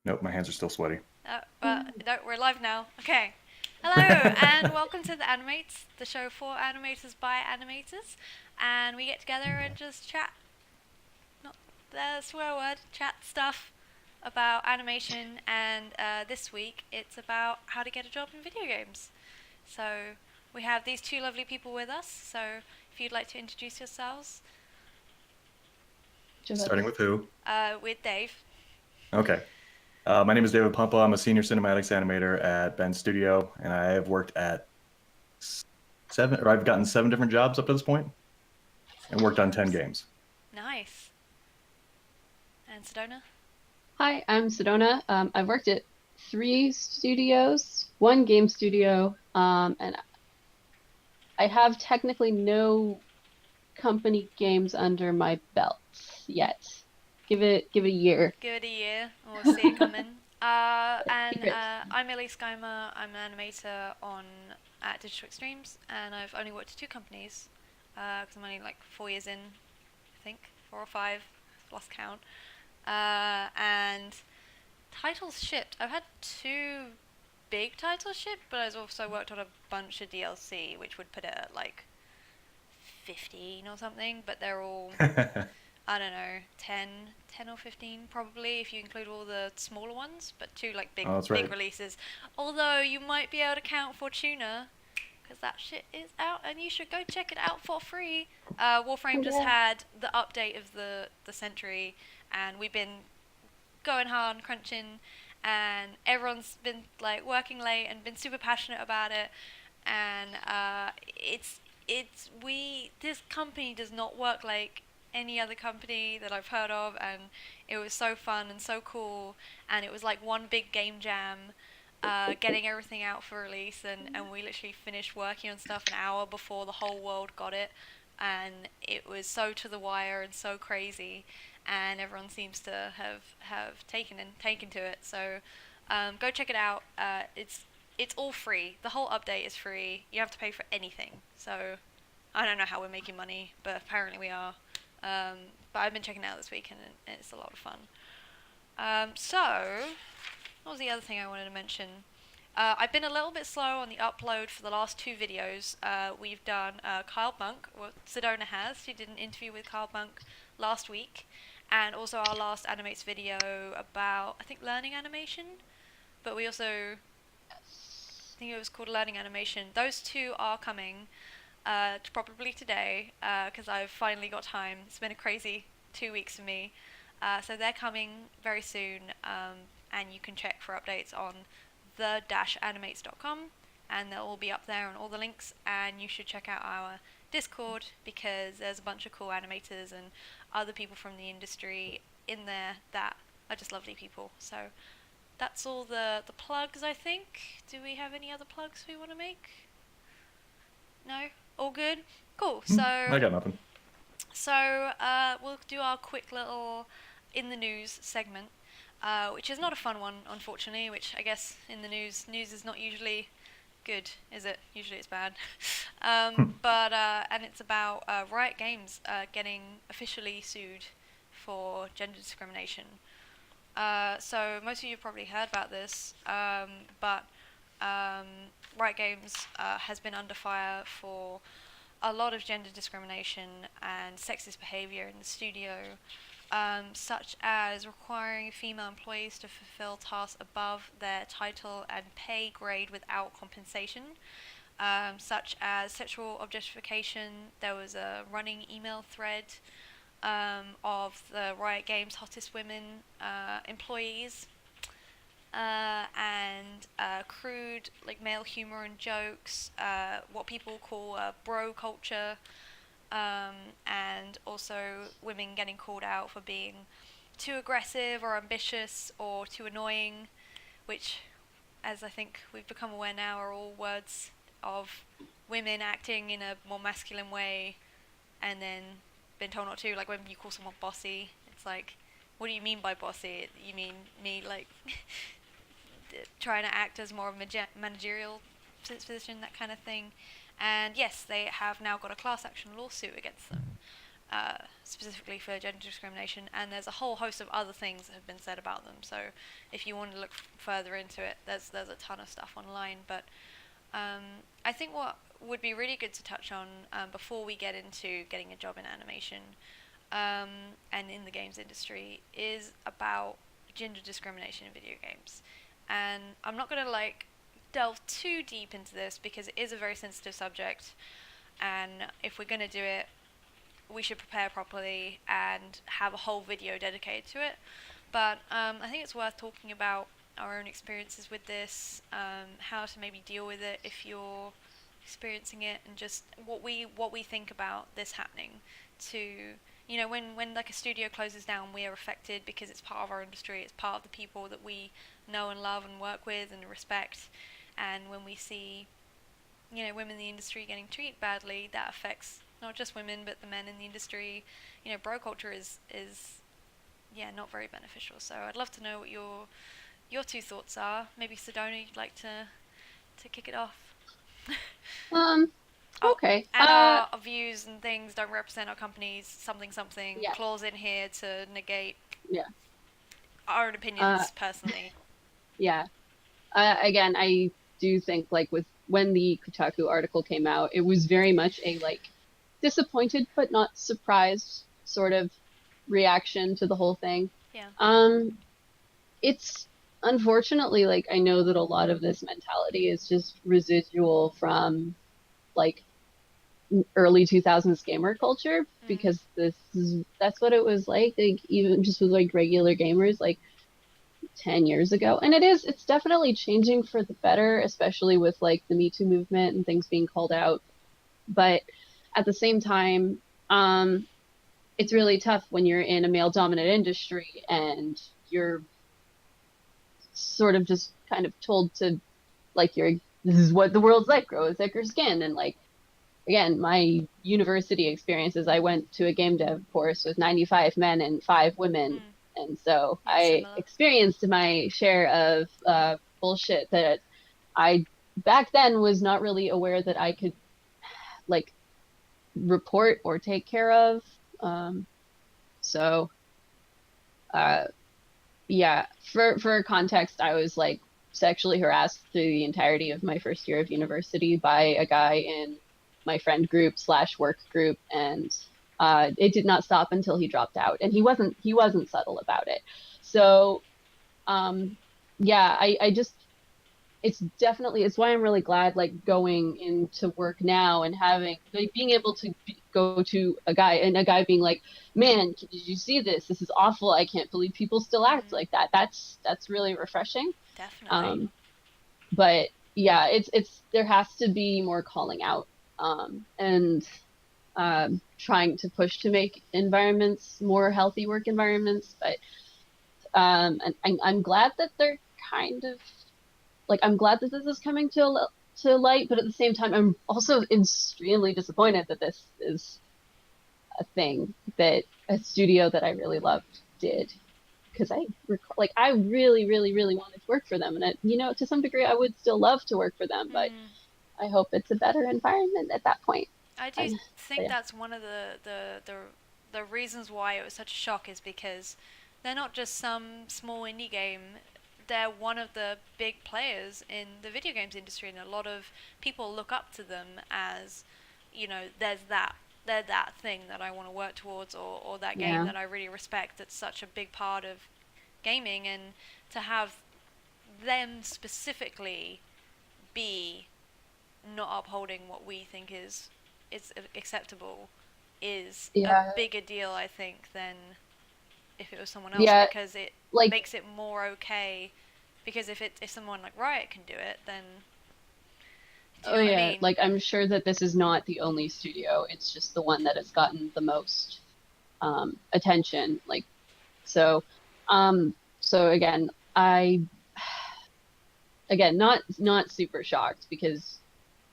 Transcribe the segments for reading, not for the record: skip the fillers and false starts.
Nope, my hands are still sweaty. No, we're live now. Okay. Hello, and welcome to the AniMates, the show for animators by animators. And we get together and just chat, not the swear word, chat stuff about animation. And this week it's about how to get a job in video games. So we have these two lovely people with us. So if you'd like to introduce yourselves, Each of Starting us. with who? with Dave. Okay. My name is David Pumpa. I'm a senior cinematics animator at Ben Studio, and I have worked at I've gotten seven different jobs up to this point, and worked on 10 games. Nice. And Sedona? Hi, I'm Sedona. I've worked at three studios, one game studio, and I have technically no company games under my belt yet. Give it a year. Give it a year, or see it coming. And Secret. I'm Ellie Skymer. I'm an animator on at Digital Extremes, and I've only worked at two companies because I'm only like 4 years in, I think 4 or 5, lost count. And titles shipped. I've had two big titles shipped, but I've also worked on a bunch of DLC, which would put it at like 15 or something. But they're all I don't know, 10 or 15 probably if you include all the smaller ones, but two like big Oh, that's big right. releases. Although you might be able to count Fortuna, because that shit is out and you should go check it out for free. Warframe just Yeah. had the update of the century, and we've been going hard and crunching, and everyone's been like working late and been super passionate about it, and it's we this company does not work like any other company that I've heard of, and it was so fun and so cool, and it was like one big game jam, getting everything out for release, and we literally finished working on stuff an hour before the whole world got it, and it was so to the wire and so crazy, and everyone seems to have taken to it. So go check it out. It's all free. The whole update is free. You have to pay for anything. So I don't know how we're making money, but apparently we are. But I've been checking it out this week, and it's a lot of fun. So, what was the other thing I wanted to mention? I've been a little bit slow on the upload for the last two videos. We've done Kyle Bunk, what Sedona has. She did an interview with Kyle Bunk last week, and also our last Animates video about, I think, learning animation. But we also, I think it was called Learning Animation. Those two are coming probably today because I've finally got time. It's been a crazy 2 weeks for me. So they're coming very soon, and you can check for updates on the-animates.com, and they'll all be up there on all the links, and you should check out our Discord because there's a bunch of cool animators and other people from the industry in there that are just lovely people. So that's all the plugs, I think. Do we have any other plugs we want to make? No? All good? Cool. I got nothing. We'll do our quick little in the news segment, which is not a fun one, unfortunately. Which I guess in the news is not usually good, is it? Usually it's bad. But and it's about Riot Games getting officially sued for gender discrimination. So most of you have probably heard about this, but um, Riot Games has been under fire for a lot of gender discrimination and sexist behavior in the studio, such as requiring female employees to fulfill tasks above their title and pay grade without compensation, such as sexual objectification. There was a running email thread of the Riot Games hottest women employees, and crude like male humor and jokes, what people call bro culture, and also women getting called out for being too aggressive or ambitious or too annoying, which, as I think we've become aware now, are all words of women acting in a more masculine way and then been told not to. Like when you call someone bossy, it's like, what do you mean by bossy? You mean me like trying to act as more of a managerial position, that kind of thing. And yes, they have now got a class action lawsuit against them. specifically for gender discrimination, and there's a whole host of other things that have been said about them. So if you want to look further into it, there's a ton of stuff online. But I think what would be really good to touch on before we get into getting a job in animation and in the games industry is about gender discrimination in video games. And I'm not going to like delve too deep into this because it is a very sensitive subject, and if we're going to do it, we should prepare properly and have a whole video dedicated to it. But I think it's worth talking about our own experiences with this, how to maybe deal with it if you're experiencing it, and just what we think about this happening. To when like a studio closes down, we are affected because it's part of our industry. It's part of the people that we know and love and work with and respect. And when we see women in the industry getting treated badly, that affects not just women but the men in the industry. Bro culture is yeah, not very beneficial. So I'd love to know what your two thoughts are. Maybe Sedona, you'd like to kick it off. Um, Oh, okay. and our views and things don't represent our companies. Something something Yeah, clause in here to negate yeah. our own Uh, opinions personally. yeah. Again, I do think like with when the Kotaku article came out, it was very much a like disappointed but not surprised sort of reaction to the whole thing. Yeah. Um, it's unfortunately like I know that a lot of this mentality is just residual from like early 2000s gamer culture Mm. because that's what it was like even just with like regular gamers like 10 years ago. And it's definitely changing for the better, especially with like the Me Too movement and things being called out. But at the same time, it's really tough when you're in a male dominant industry and you're sort of just kind of told to like you're this is what the world's like, grow a thicker skin. And like again, my university experiences, I went to a game dev course with 95 men and 5 women. Mm. And so Yeah, I similar. experienced my share of bullshit that I back then was not really aware that I could like report or take care of. Um, so uh, yeah, for context, I was like sexually harassed through the entirety of my first year of university by a guy in my friend group slash work group, and it did not stop until he dropped out, and he wasn't subtle about it. So um, yeah, I just it's why I'm really glad like going into work now and having like being able to go to a guy and a guy being like, man, did you see this? This is awful. I can't believe people still act Mm. like that. That's really refreshing. Definitely. Um, but yeah, it's there has to be more calling out and trying to push to make environments more healthy work environments. But and I'm glad that they're kind of like I'm glad that this is coming to light, but at the same time, I'm also extremely disappointed that this is a thing that a studio that I really loved did because like I really, really, really wanted to work for them, and to some degree, I would still love to work for them, but Mm. I hope it's a better environment at that point. I do I, think yeah, that's one of the reasons why it was such a shock is because they're not just some small indie game. They're one of the big players in the video games industry, and a lot of people look up to them as, they're that thing that I want to work towards, or that game yeah, that I really respect. That's such a big part of gaming, and to have them specifically be not upholding what we think is acceptable is a yeah, bigger deal, I think, than if it was someone else, yeah. because it Like, makes it more okay. Because if someone like Riot can do it, then do you oh know what I yeah, mean? like I'm sure that this is not the only studio. It's just the one that has gotten the most attention. Like so, so again not super shocked because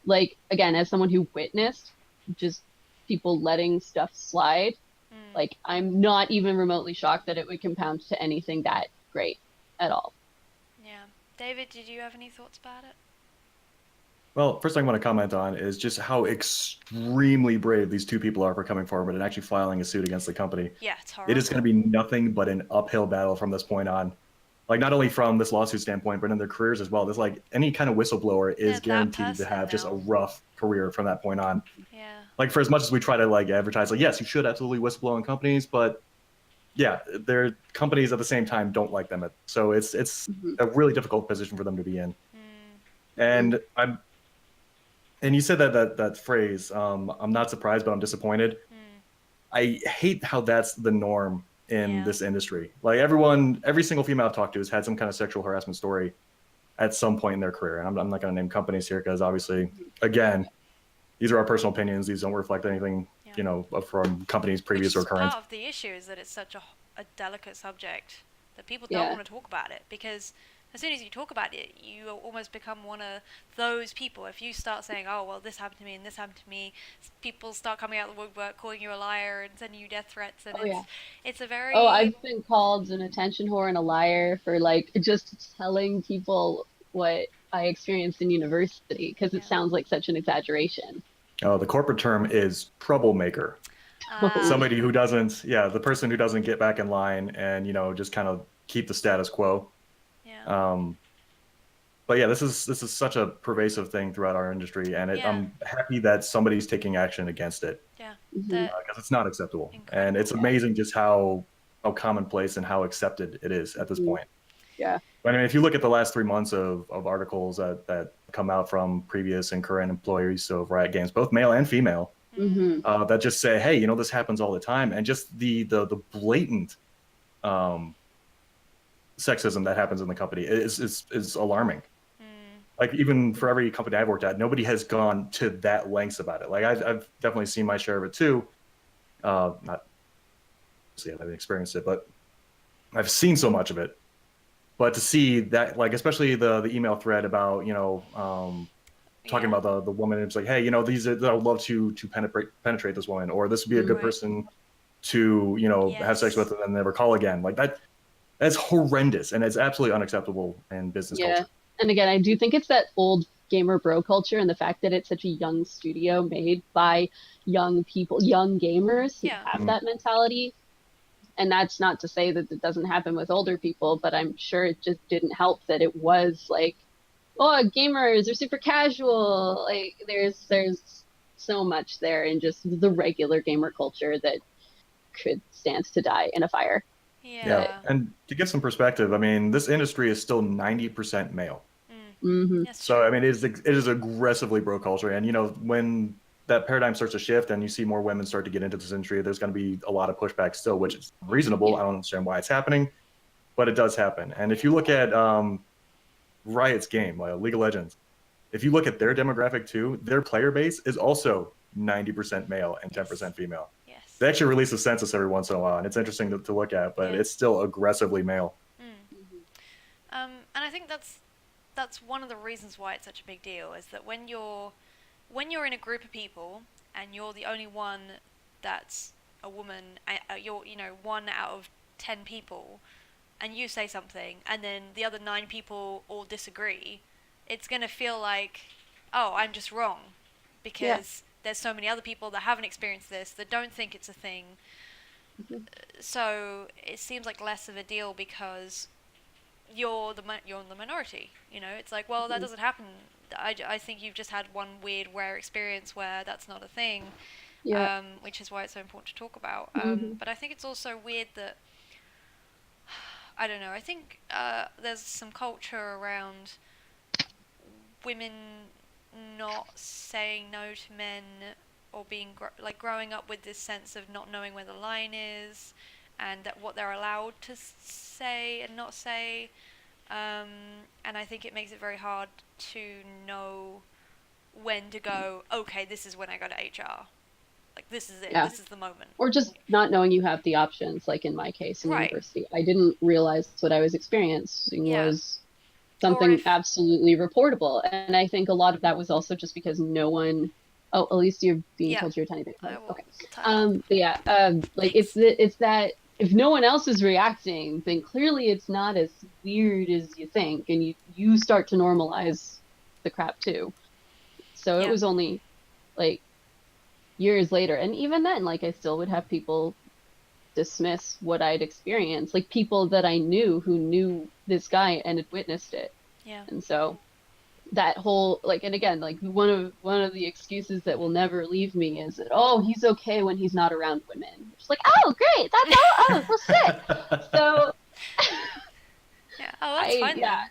like again as someone who witnessed just people letting stuff slide, Mm, like I'm not even remotely shocked that it would compound to anything that great at all. yeah. David, did you have any thoughts about it? Well, first thing I want to comment on is just how extremely brave these two people are for coming forward and actually filing a suit against the company. Yeah, it's It is going to horrible. be nothing but an uphill battle from this point on. Like not only from this lawsuit standpoint, but in their careers as well. There's like any kind of whistleblower They're is that guaranteed to person have just a now. rough career from that point on. Yeah. Like for as much as we try to like advertise, like yes, you should absolutely whistleblow in companies, but yeah, their companies at the same time don't like them. So it's Hmm. a really difficult position for them to be in. Mm, Hmm. And you said that phrase. I'm not surprised, but I'm disappointed. mm, I hate how that's the norm in yeah. this industry. Like everyone, every single female I've talked to has had some kind of sexual harassment story at some point in their career. And I'm not going to name companies here because obviously, again, these are our personal opinions. These don't reflect anything, Yeah. from companies Which previous or is current. part of the issue is that it's such a delicate subject that people don't Yeah. want to talk about it because as soon as you talk about it, you almost become one of those people. If you start saying, "Oh, well, this happened to me and this happened to me," people start coming out of the woodwork, calling you a liar and sending you death threats, and Oh yeah. it's a Oh, very I've been called an attention whore and a liar for like just telling people what I experienced in university because it yeah. sounds like such an exaggeration. The corporate term is troublemaker. Totally. Somebody who doesn't, yeah, the person who doesn't get back in line and just kind of keep the status quo. Yeah. Um, but yeah, this is such a pervasive thing throughout our industry, and Yeah. I'm happy that somebody's taking action against it Yeah. Hmm. They're because it's not acceptable, and it's incredible. Yeah. amazing just how commonplace and how accepted it is at this Hmm. point. Yeah. But I mean, if you look at the last 3 months of articles that come out from previous and current employees of Riot Games, both male and female, Mm, Hmm. that just say, hey, this happens all the time, and just the blatant um, sexism that happens in the company is alarming. mm, Like even for every company I've worked at, nobody has gone to that lengths about it. Like I've definitely seen my share of it too. Not see, I haven't experienced it, but I've seen so much of it. But to see that, like especially the email thread about talking yeah. about the woman, it's like, hey, these are, I would love to penetrate this woman, or this would be a good Hmm. Right. person to have sex with Yes. and then never call again. Like that's horrendous, and it's absolutely unacceptable in business Yeah. culture. And again, I do think it's that old gamer bro culture and the fact that it's such a young studio made by young people, young gamers who Yeah. have Mm. that mentality. And that's not to say that it doesn't happen with older people, but I'm sure it just didn't help that it was like, oh, gamers are super casual. Like there's so much there in just the regular gamer culture that could stand to die in a fire. Yeah, But Yeah. and to get some perspective, I mean, this industry is still 90% male. Mm. hmm. That's So true. I mean, it is aggressively bro culture, and when that paradigm starts to shift and you see more women start to get into this industry, there's going to be a lot of pushback still, which is Yeah. reasonable. Yeah. I don't understand why it's happening, but it does happen. And if you look at Riot's game, League of Legends, if you look at their demographic too, their player base is also 90% male and Yes. 10% female. Yes. They actually release a census every once in a while, and it's interesting to look at, but Yeah. it's still aggressively male. Mm. Hmm. And I think that's one of the reasons why it's such a big deal is that when you're in a group of people and you're the only one that's a woman, you're one out of 10 people, and you say something, and then the other 9 people all disagree, it's gonna feel like, oh, I'm just wrong, Yeah. because there's so many other people that haven't experienced this that don't think it's a thing. Hmm. So it seems like less of a deal because you're in the minority. It's like, well, that Hmm. doesn't happen. I think you've just had one weird, rare experience where that's not a thing, Yeah. which is why it's so important to talk about. Hmm. But I think it's also weird that I don't know. I think there's some culture around women not saying no to men or being like growing up with this sense of not knowing where the line is and that what they're allowed to say and not say. And I think it makes it very hard to know when to go, okay, this is when I go to HR. Like, this is it. Yeah. This is the moment. Or just not knowing you have the options, like in my case in Right. university. I didn't realize what I was experiencing Yeah. was Or something if, absolutely reportable. And I think a lot of that was also just because no one, oh, at least you're being yeah, told you're a tiny bit I close. will Okay. turn up. But yeah, like Thanks. it's that if no one else is reacting, then clearly it's not as weird as you think, and you start to normalize the crap too. So it Yeah. was only like years later. And even then, like I still would have people dismiss what I'd experienced, like people that I knew who knew this guy and had witnessed it. Yeah. And so that whole like, and again, like one of the excuses that will never leave me is that, oh, he's okay when he's not around women. It's like, oh, great, that's all. Oh, well, shit. So Yeah. Oh, that's fine yeah, then.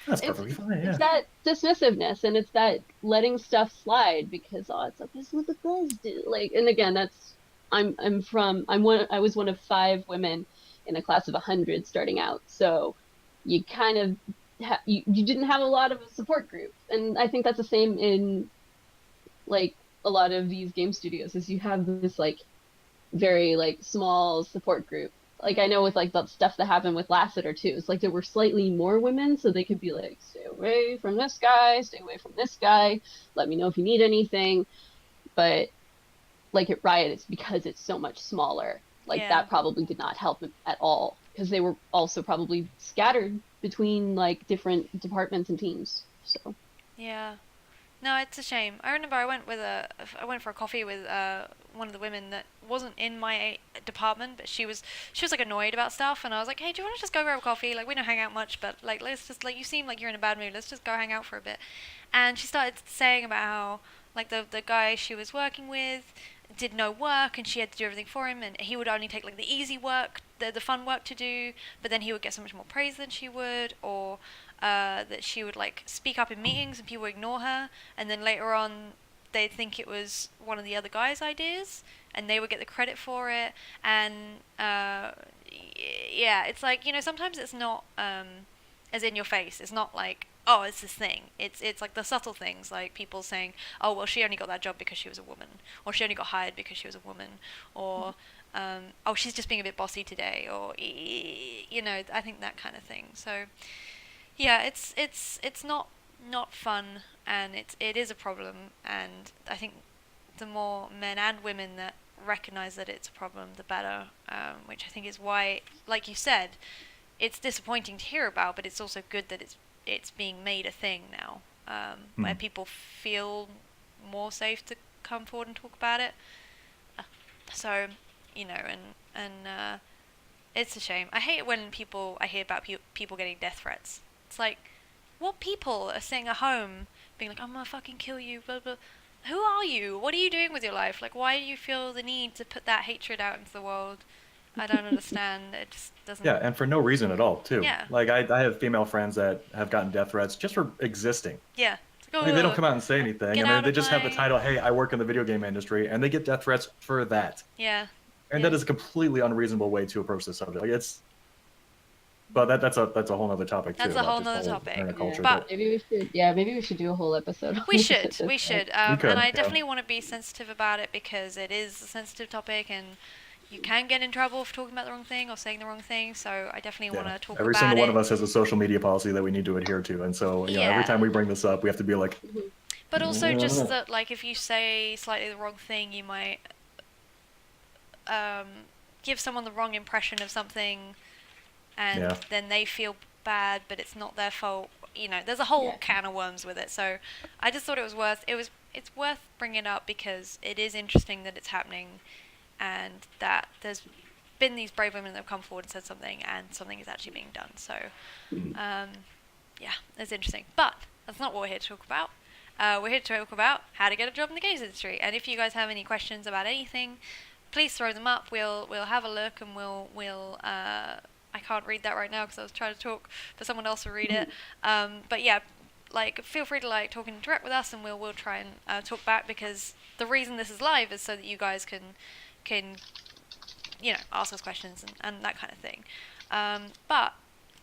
That's it's perfectly fine. it's Yeah. that dismissiveness and it's that letting stuff slide because oh, it's like this is what the guys do. Like, and again, that's I was one of 5 women in a class of 100 starting out, so you kind of you didn't have a lot of a support group, and I think that's the same in like a lot of these game studios is you have this like very like small support group. Like I know with like the stuff that happened with Lassiter too, it's like there were slightly more women, so they could be like, stay away from this guy, stay away from this guy, let me know if you need anything. But like at Riot, it's because it's so much smaller. Like Yeah. that probably did not help at all because they were also probably scattered between like different departments and teams. So Yeah. No, it's a shame. I remember I went for a coffee with one of the women that wasn't in my department, but she was like annoyed about stuff, and I was like, hey, do you want to just go grab a coffee? Like we don't hang out much, but like let's just like you seem like you're in a bad mood. Let's just go hang out for a bit. And she started saying about how like the guy she was working with did no work and she had to do everything for him and he would only take like the easy work, the fun work to do, but then he would get so much more praise than she would, or that she would like speak up in meetings and people would ignore her, and then later on they'd think it was one of the other guys' ideas and they would get the credit for it. And yeah, it's like, sometimes it's not as in your face. It's not like, oh, it's this thing. It's like the subtle things, like people saying, oh, well, she only got that job because she was a woman, or she only got hired because she was a woman, or oh, she's just being a bit bossy today, or I think that kind of thing. So yeah, it's not fun, and it is a problem, and I think the more men and women that recognize that it's a problem, the better. Which I think is why, like you said, it's disappointing to hear about, but it's also good that it's being made a thing now, where people feel more safe to come forward and talk about it. So, and it's a shame. I hate it when I hear about people getting death threats. It's like, what people are sitting at home being like, I'm gonna fucking kill you, blah blah. Who are you? What are you doing with your life? Like, why do you feel the need to put that hatred out into the world? I don't understand. It just doesn't. Yeah, and for no reason at all, too. Yeah. Like I have female friends that have gotten death threats just for existing. Yeah. It's like, Like they don't "Ugh, come out and say anything. get I mean, out they of just have the my." title, "Hey, I work in the video game industry," and they get death threats for that. Yeah. And Yeah. that is a completely unreasonable way to approach this subject. Like but that's a whole other topic too. That's a about whole just nother whole topic. internet culture. But maybe we should do a whole episode on we this should, at this we point. should, We could, and I yeah. definitely want to be sensitive about it because it is a sensitive topic, and you can get in trouble for talking about the wrong thing or saying the wrong thing. So I definitely want Yeah. to talk Every about single one it. of us has a social media policy that we need to adhere to, and so every Yeah. time we bring this up, we have to be like, Mhm. But also just that, like, if you say slightly the wrong thing, you might give someone the wrong impression of something, and Yeah. then they feel bad, but it's not their fault. There's a whole Yeah. can of worms with it. So I just thought it's worth bringing up because it is interesting that it's happening, and that there's been these brave women that have come forward and said something, and something is actually being done. So yeah, it's interesting. But that's not what we're here to talk about. We're here to talk about how to get a job in the games industry. And if you guys have any questions about anything, please throw them up. We'll have a look, and we'll I can't read that right now because I was trying to talk, but someone else will read it. But yeah, like feel free to like talk and interact with us, and we'll try and talk back, because the reason this is live is so that you guys can ask us questions and that kind of thing. But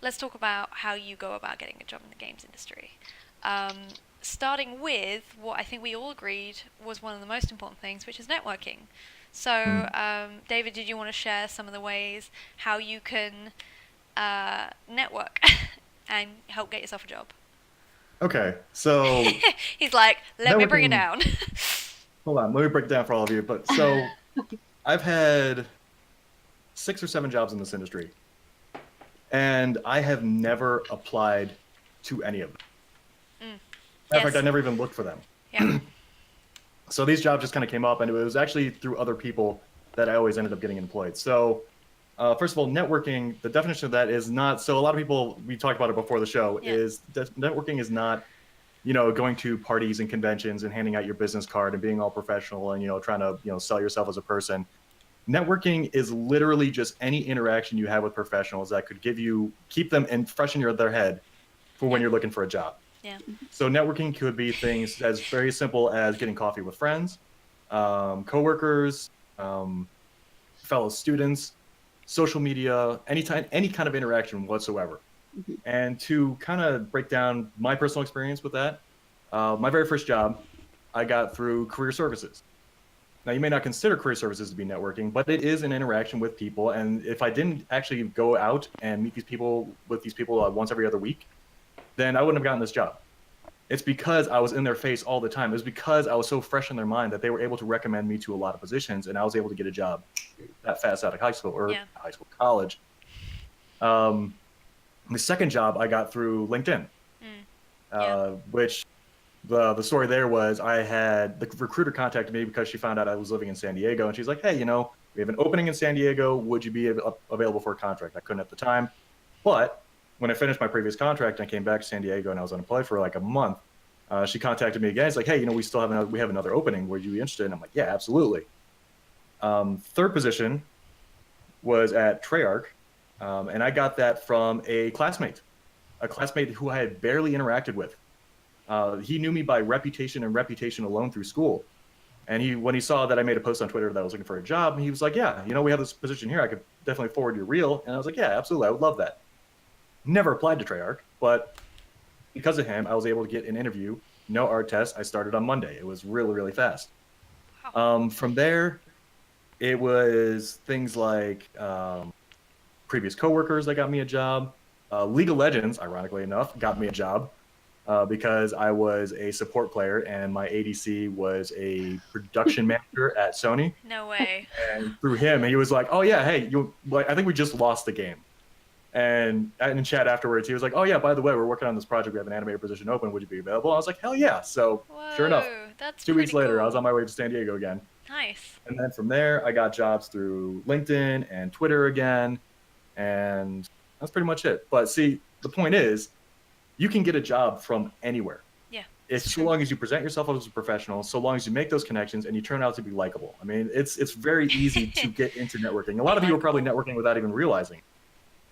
let's talk about how you go about getting a job in the games industry. Starting with what I think we all agreed was one of the most important things, which is networking. So, David, did you want to share some of the ways how you can network and help get yourself a job? okay, so He's like, let me bring it Networking- down. hold on, let me break it down for all of you. But so I've had 6 or 7 jobs in this industry, and I have never applied to any of them. Matter of fact, I never even looked for them. Yeah. So these jobs just kind of came up, and it was actually through other people that I always ended up getting employed. So first of all, networking, the definition of that is not, so a lot of people, we talked about it before the show, Yeah. is networking is not, going to parties and conventions and handing out your business card and being all professional and, trying to, sell yourself as a person. Networking is literally just any interaction you have with professionals that could keep them and freshen their head for when Yeah. you're looking for a job. Yeah. So networking could be things as very simple as getting coffee with friends, coworkers, um, fellow students, social media, any kind of interaction whatsoever. Mhm. And to kind of break down my personal experience with that, my very first job I got through career services. Now, you may not consider career services to be networking, but it is an interaction with people. And if I didn't actually go out and meet these people once every other week, then I wouldn't have gotten this job. It's because I was in their face all the time. It was because I was so fresh in their mind that they were able to recommend me to a lot of positions, and I was able to get a job that fast out of high school or Yeah. college. Um, the second job I got through LinkedIn, Yeah. which the story there was I had the recruiter contacted me because she found out I was living in San Diego, and she's like, "Hey, we have an opening in San Diego. Would you be available for a contract?" I couldn't at the time, but when I finished my previous contract and I came back to San Diego and I was unemployed for like a month, she contacted me again. It's like, "Hey, we have another opening. Would you be interested?" And I'm like, "Yeah, absolutely." Third position was at Treyarch, and I got that from a classmate who I had barely interacted with. He knew me by reputation and reputation alone through school. And when he saw that I made a post on Twitter that I was looking for a job, he was like, "Yeah, we have this position here. I could definitely forward your reel." And I was like, "Yeah, absolutely. I would love that." Never applied to Treyarch, but because of him, I was able to get an interview. No art test. I started on Monday. It was really, really fast. Wow. From there, it was things like previous coworkers that got me a job. League of Legends, ironically enough, got me a job because I was a support player and my ADC was a production manager at Sony. No way. And through him, he was like, "Oh yeah, hey, I think we just lost the game." And in chat afterwards, he was like, "Oh yeah, by the way, we're working on this project. We have an animator position open. Would you be available?" I was like, "Hell yeah!" So sure enough, Whoa, that's 2 weeks pretty later, I was cool. on my way to San Diego again. Nice. And then from there, I got jobs through LinkedIn and Twitter again, and that's pretty much it. But see, the point is, you can get a job from anywhere. Yeah, If it's so true. long as you present yourself as a professional, so long as you make those connections and you turn out to be likable. I mean, it's very easy to get into networking. A Be lot of you are probably likable. networking without even realizing.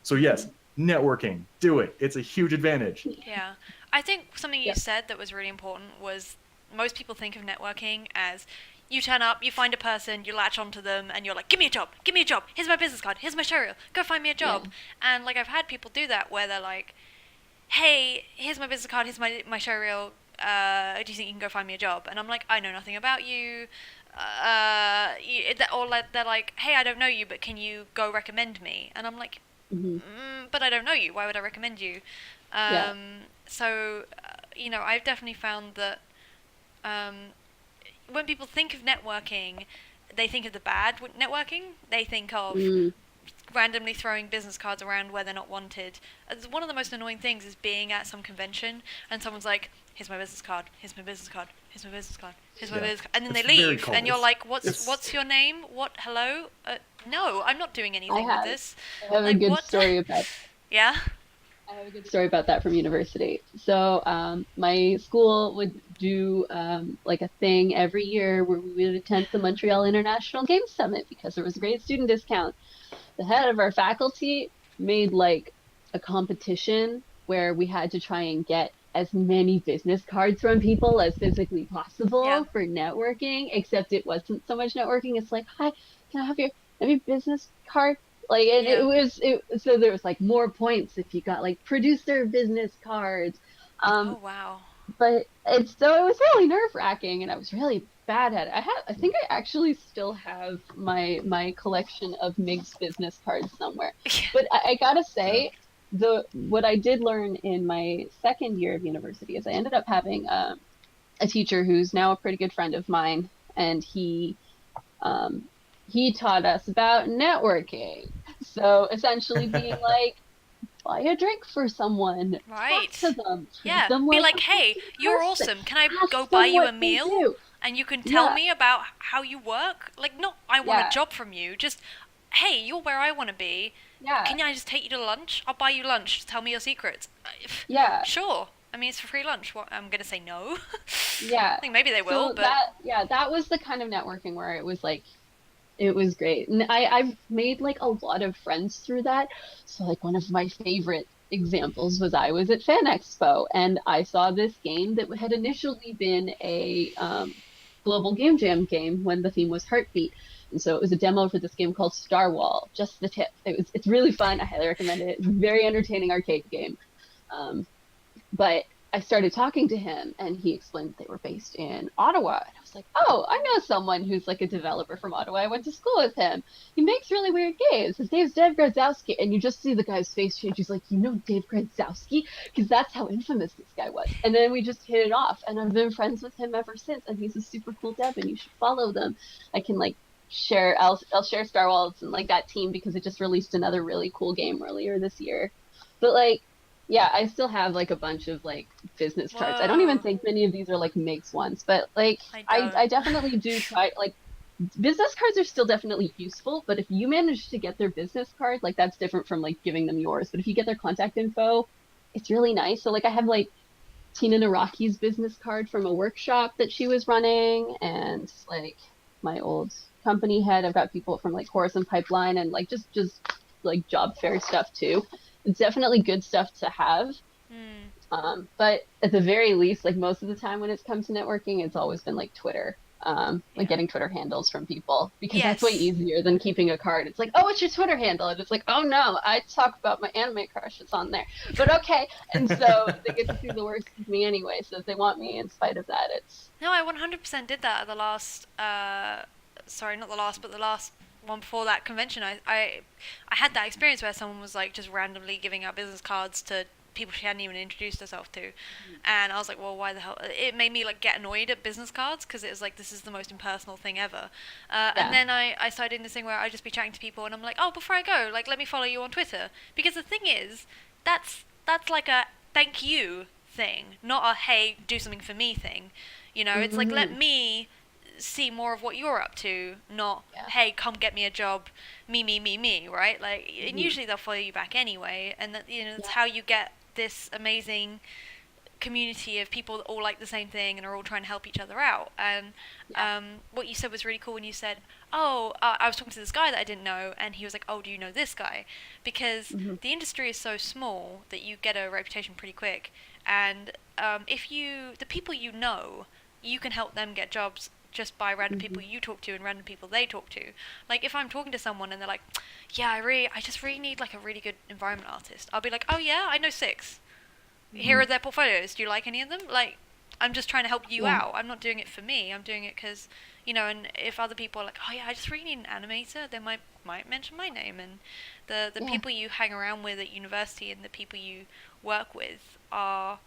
So yes, networking, do it. It's a huge advantage. Yeah. I think something you Yep. said that was really important was most people think of networking as you turn up, you find a person, you latch onto them, and you're like, "Give me a job, give me a job, here's my business card, here's my showreel, go find me a job." Yeah. And like I've had people do that where they're like, "Hey, here's my business card, here's my showreel, do you think you can go find me a job?" And I'm like, "I know nothing about you." Or like, they're like, "Hey, I don't know you, but can you go recommend me?" And I'm like, Hmm. but I don't know you. Why would I recommend you? Yeah. So, I've definitely found that um, when people think of networking, they think of the bad networking. They think of Mm. randomly throwing business cards around where they're not wanted. One of the most annoying things is being at some convention and someone's like, "Here's my business card. Here's my business card. Here's my business card. Here's my Yeah. business card," and then It's they very leave, common. and you're like, "What's It's what's your name? What? Hello? No, I'm not doing I anything with have this. I have a Like good what?" story about Yeah. I have a good story about that from university. So, my school would do like a thing every year where we would attend the Montreal International Games Summit because there was a great student discount. The head of our faculty made like a competition where we had to try and get as many business cards from people as physically Yeah. possible for networking, except it wasn't so much networking. It's like, "Hi, can I have your business card?" Like, and Yeah. so there was like more points if you got like producer business cards. Oh Um, wow. but it was really nerve-wracking and I was really bad at it. I think I actually still have my collection of Mig's business cards somewhere. But I gotta yeah. say, the what I did learn in my second year of university is I ended up having a teacher who's now a pretty good friend of mine, and um, he taught us about networking. So essentially being like, buy a drink for someone, talk Right. to them, treat Yeah. them Be like like, a "Hey, fucking you're person, awesome. Can I ask go buy them you what a they meal?" do. and you can tell Yeah, me about how you work. Like, not I want a yeah, job from you, just hey, you're where I want to be. yeah, Can I just take you to lunch? I'll buy you lunch. Just tell me your secrets. yeah, Sure. I mean, it's for free lunch. What, I'm gonna say no. yeah. I think maybe they will, So but that was the kind of networking where it was like, it was great. And I've made like a lot of friends through that. So like one of my favorite examples was I was at Fan Expo and I saw this game that had initially been a global game jam game when the theme was Heartbeat. And so it was a demo for this game called Star Wall, just the tip. It's really fun. I highly recommend it. It's a very entertaining arcade game. Um, but I started talking to him and he explained they were based in Ottawa. And I was like, oh, I know someone who's like a developer from Ottawa. I went to school with him. He makes really weird games. His name's Dave Gradzowski. And you just see the guy's face change. He's like, you know Dave Gradzowski? Because that's how infamous this guy was. And then we just hit it off. And I've been friends with him ever since. And he's a super cool dev and you should follow them. I can like share, I'll share Star Wars and like that team because it just released another really cool game earlier this year. But like, yeah, I still have like a bunch of like business cards. I don't even whoa, think many of these are like makes ones, but like I I don't. definitely do try like business cards are still definitely useful, but if you manage to get their business card, like that's different from like giving them yours. But if you get their contact info, it's really nice. So like I have like Tina Naraki's business card from a workshop that she was running and like my old company head. I've got people from like Horizon Pipeline and like just like job fair stuff too. It's definitely good stuff to have. Hmm. But at the very least, like most of the time when it's come to networking, it's always been like Twitter. Like Yeah. getting Twitter handles from people because that's way Yes. easier than keeping a card. It's like, oh, what's your Twitter handle? And it's like, oh no, I talk about my anime crushes on there. But okay. And so they get to see the worst of me anyway. So if they want me in spite of that, it's No, I 100% did that at the last. Sorry, not the last, but the last one before that convention. I had that experience where someone was like just randomly giving out business cards to people she hadn't even introduced herself to, and I was like, well, why the hell? It made me like get annoyed at business cards because it was like this is the most impersonal thing ever. And yeah. then I started doing this thing where I just be chatting to people, and I'm like, oh, before I go, like let me follow you on Twitter because the thing is, that's like a thank you thing, not a hey do something for me thing. You know, it's like let Hmm. me see more of what you're up to, not Yeah. hey come get me a job, me, right? Like, and Hmm. usually they'll follow you back anyway, and that you know that's Yeah. how you get this amazing community of people that all like the same thing and are all trying to help each other out. And Yeah. what you said was really cool when you said, "Oh, I was talking to this guy that I didn't know," and he was like, "Oh, do you know this guy?" Because Hmm. the industry is so small that you get a reputation pretty quick, and if you, the people you know, you can help them get jobs just by random Hmm. people you talk to and random people they talk to. Like if I'm talking to someone and they're like, "Yeah, I just really need like a really good environment artist," I'll be like, "Oh yeah, I know six. Here Hmm. are their portfolios. Do you like any of them?" Like, I'm just trying to help you Yeah. out. I'm not doing it for me. I'm doing it because, you know, and if other people are like, oh yeah, I just really need an animator, they might mention my name. And the Yeah. people you hang around with at university and the people you work with are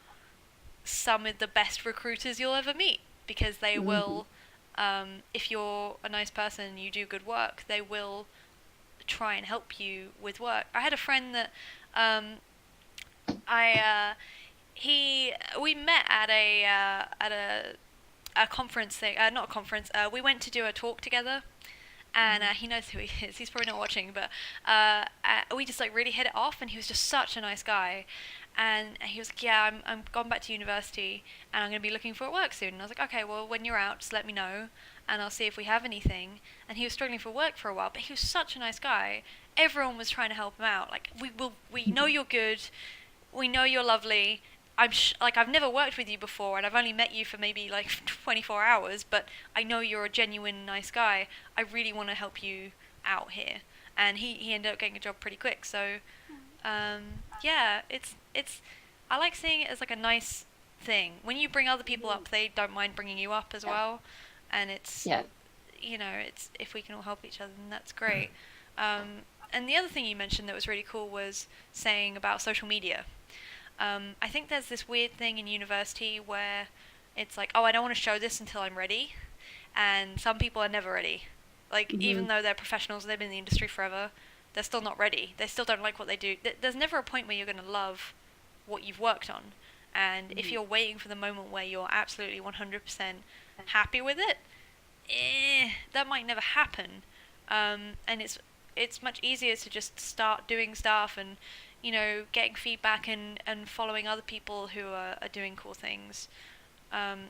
some of the best recruiters you'll ever meet because they Hmm. will, if you're a nice person and you do good work, they will try and help you with work. I had a friend that um, I he we met at a conference thing, not a conference. We went to do a talk together, and Hmm. he knows who he is. He's probably not watching, but we just like really hit it off, and he was just such a nice guy. And he was like, "Yeah, I'm gone back to university, and I'm gonna be looking for work soon." And I was like, "Okay, well, when you're out, just let me know, and I'll see if we have anything." And he was struggling for work for a while, but he was such a nice guy. Everyone was trying to help him out. Like, we know you're good, we know you're lovely. Like I've never worked with you before, and I've only met you for maybe like 24 hours, but I know you're a genuine nice guy. I really want to help you out here, and he ended up getting a job pretty quick. So yeah, it's I like seeing it as like a nice thing. When you bring other people Hmm. up, they don't mind bringing you up as Yeah. well, and it's Yeah. you know it's if we can all help each other, then that's great. Um, and the other thing you mentioned that was really cool was saying about social media. I think there's this weird thing in university where it's like, oh, I don't want to show this until I'm ready, and some people are never ready. Like Hmm. even though they're professionals, they've been in the industry forever, they're still not ready. They still don't like what they do. There's never a point where you're going to love what you've worked on, and if Hmm. you're waiting for the moment where you're absolutely 100% happy with it, that might never happen. And it's much easier to just start doing stuff and getting feedback and following other people who are doing cool things. And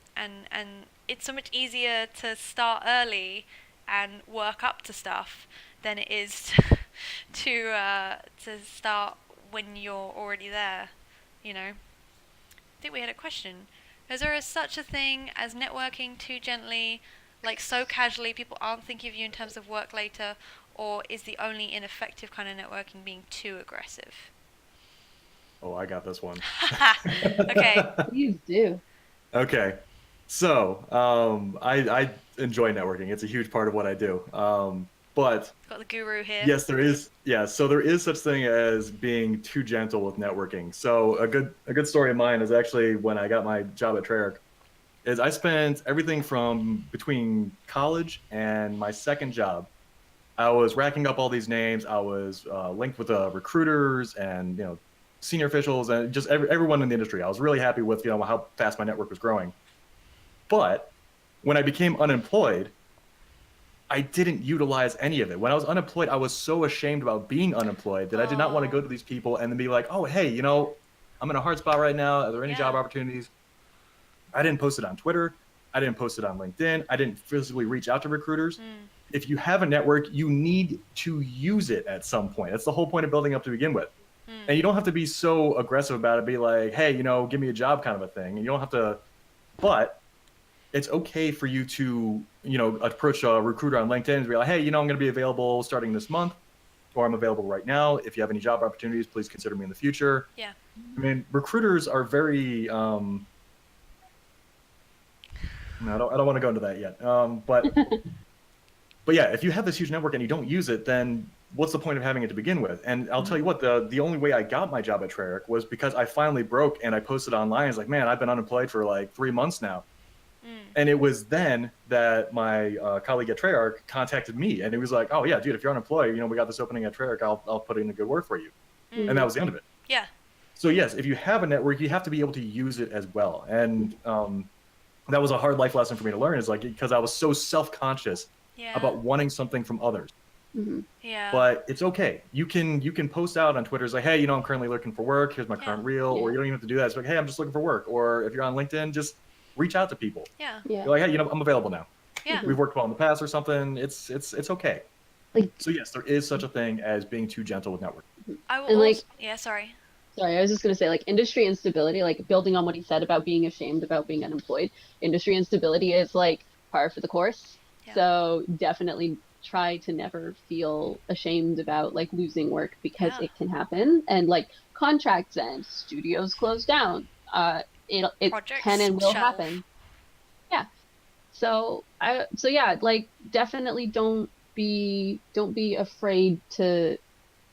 it's so much easier to start early and work up to stuff than it is to start when you're already there. I think we had a question. Is there such a thing as networking too gently, like so casually people aren't thinking of you in terms of work later, or is the only ineffective kind of networking being too aggressive? Oh, I got this one. Okay. Please do. Okay. So, I enjoy networking. It's a huge part of what I do. But Got the guru here. yes, there is. Yeah, so there is such thing as being too gentle with networking. So a good story of mine is actually when I got my job at Treyarch. Is I spent everything from between college and my second job. I was racking up all these names. I was linked with recruiters and senior officials and just everyone in the industry. I was really happy with how fast my network was growing. But when I became unemployed, I didn't utilize any of it. When I was unemployed, I was so ashamed about being unemployed that I did not want to Oh, go to these people and then be like, "Oh, hey, I'm in a hard spot right now. Are there any yeah. job opportunities?" I didn't post it on Twitter. I didn't post it on LinkedIn. I didn't physically reach out to recruiters. Mm, If you have a network, you need to use it at some point. That's the whole point of building up to begin with. mm, And you don't have to be so aggressive about it, be like, hey, give me a job kind of a thing. And you don't have to, but it's okay for you to, approach a recruiter on LinkedIn and be like, hey, I'm going to be available starting this month, or I'm available right now. If you have any job opportunities, please consider me in the future. yeah. I mean, recruiters are very, no, I don't want to go into that yet. But yeah, if you have this huge network and you don't use it, then what's the point of having it to begin with? And I'll tell you what, the only way I got my job at Treyarch was because I finally broke and I posted online. It's like, man, I've been unemployed for like 3 months now. Mm, And it was then that my colleague at Treyarch contacted me, and he was like, "Oh yeah, dude, if you're unemployed, we got this opening at Treyarch. I'll put in a good word for you." And that mm, was the end of it. yeah. So yes, if you have a network, you have to be able to use it as well. And that was a hard life lesson for me to learn. Is like because I was so self conscious Yeah. about wanting something from others. Hmm. Yeah. But it's okay. You can post out on Twitter. It's like, hey, I'm currently looking for work. Here's my Yeah. current reel. Or Yeah. you don't even have to do that. It's like, hey, I'm just looking for work. Or if you're on LinkedIn, just reach out to people. Yeah. Yeah. You're like, hey, I'm available now. Yeah. Mhm. We've worked well in the past or something. It's okay. Like, So yes, there is such a thing as being too gentle with network. I will and also. like, Yeah. Sorry. sorry, I was just gonna say, like, industry instability, like building on what he said about being ashamed about being unemployed, industry instability is like par for the course. Yeah. So definitely try to never feel ashamed about like losing work because Yeah. it can happen. And like contracts end, studios close down. It can Projects and will shelve. happen. Yeah. So yeah, like definitely don't be afraid to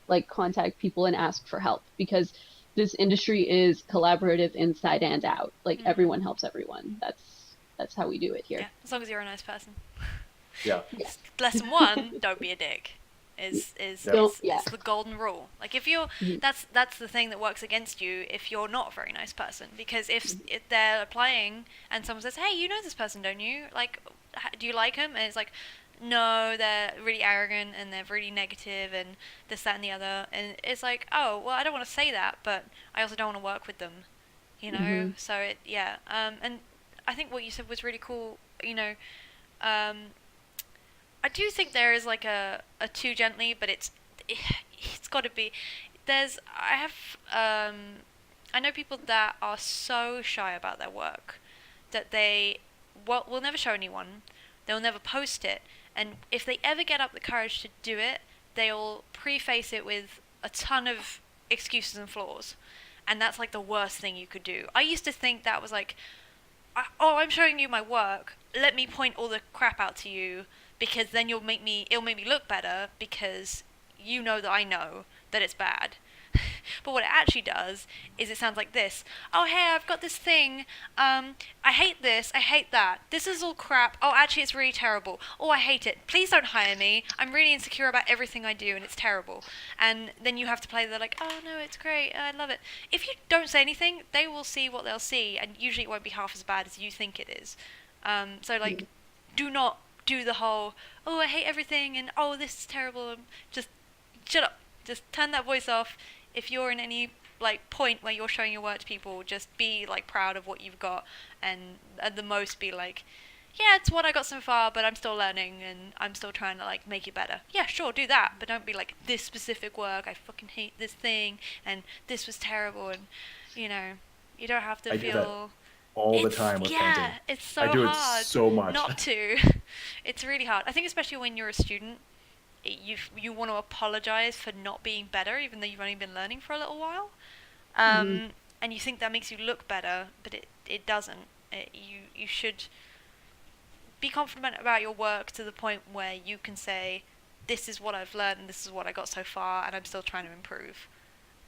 like contact people and ask for help because this industry is collaborative inside and out. Like Mm. everyone helps everyone. That's how we do it Yeah. here. As long as you're a nice person. Yeah. Yeah. Lesson one: don't be a dick. Yep. Is the golden rule. Like if you're Mhm. that's the thing that works against you if you're not a very nice person, because if they're applying and someone says, hey, you know this person, don't you, like, do you like him, and it's like, no, they're really arrogant and they're really negative and this, that, and the other, and it's like, oh well, I don't want to say that, but I also don't want to work with them, Mhm. so and I think what you said was really cool. um I do think there is like a too gently, but it's got to be. I have I know people that are so shy about their work that they will never show anyone. They'll never post it, and if they ever get up the courage to do it, they'll preface it with a ton of excuses and flaws, and that's like the worst thing you could do. I used to think that was like, oh, I'm showing you my work. Let me point all the crap out to you because then it'll make me look better because you know that I know that it's bad. But what it actually does is it sounds like this. Oh, hey, I've got this thing. I hate this. I hate that. This is all crap. Oh, actually, it's really terrible. Oh, I hate it. Please don't hire me. I'm really insecure about everything I do, and it's terrible. And then you have to play the like, oh no, it's great. I love it. If you don't say anything, they will see what they'll see, and usually it won't be half as bad as you think it is. So like, do not do the whole, oh, I hate everything and oh, this is terrible. Just shut up. Just turn that voice off. If you're in any like point where you're showing your work to people, just be like proud of what you've got, and at the most be like, yeah, it's what I got so far, but I'm still learning and I'm still trying to like make it better. Yeah, sure, do that, but don't be like, this specific work, I fucking hate this thing and this was terrible, and you know, you don't have to I do that feel. all the It's time with yeah, painting. it's I so do it hard so much. not to. It's really hard. I think especially when you're a student, you want to apologize for not being better, even though you've only been learning for a little while. Hmm. And you think that makes you look better, but it doesn't. You should be confident about your work to the point where you can say, this is what I've learned and this is what I got so far, and I'm still trying to improve.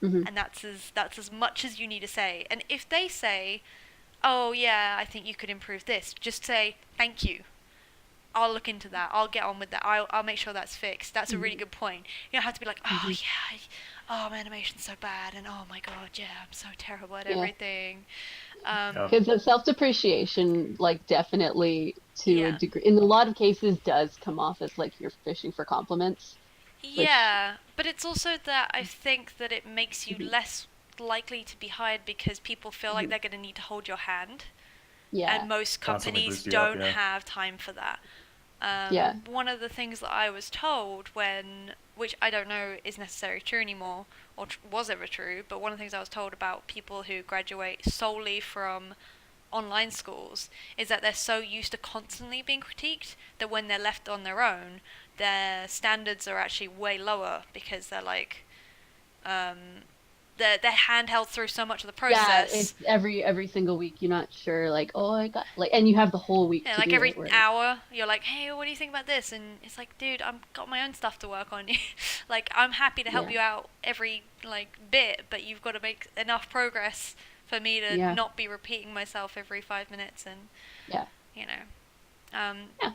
Hmm. And that's as much as you need to say. And if they say, oh yeah, I think you could improve this, just say thank you. I'll look into that. I'll get on with that. I'll make sure that's fixed. That's a really Hmm. good point. You don't have to be like, oh Hmm. yeah, oh my animation's so bad, and oh my god, yeah, I'm so terrible at Yeah. everything. Yeah. Because the self-depreciation, like, definitely to a Yeah, degree, in a lot of cases, does come off as like you're fishing for compliments, which, yeah, but it's also that I think that it makes you mhm, less likely to be hired because people feel like mhm, they're going to need to hold your hand, yeah, and most Constantly companies boost you up. don't Yeah. have time for that. yeah, One of the things that I was told which I don't know is necessarily true anymore, or was ever true, but one of the things I was told about people who graduate solely from online schools is that they're so used to constantly being critiqued that when they're left on their own, their standards are actually way lower because they're like, um, they're handheld through so much of the yeah. process. It's every single week. You're not sure, like, oh, I got like, and you have the whole week Yeah, to like do every it. Where, hour, you're like, hey, what do you think about this? And it's like, dude, I've got my own stuff to work on. Like, I'm happy to help yeah, you out every, like, bit, but you've got to make enough progress for me to yeah, not be repeating myself every 5 minutes and, yeah, you know. yeah.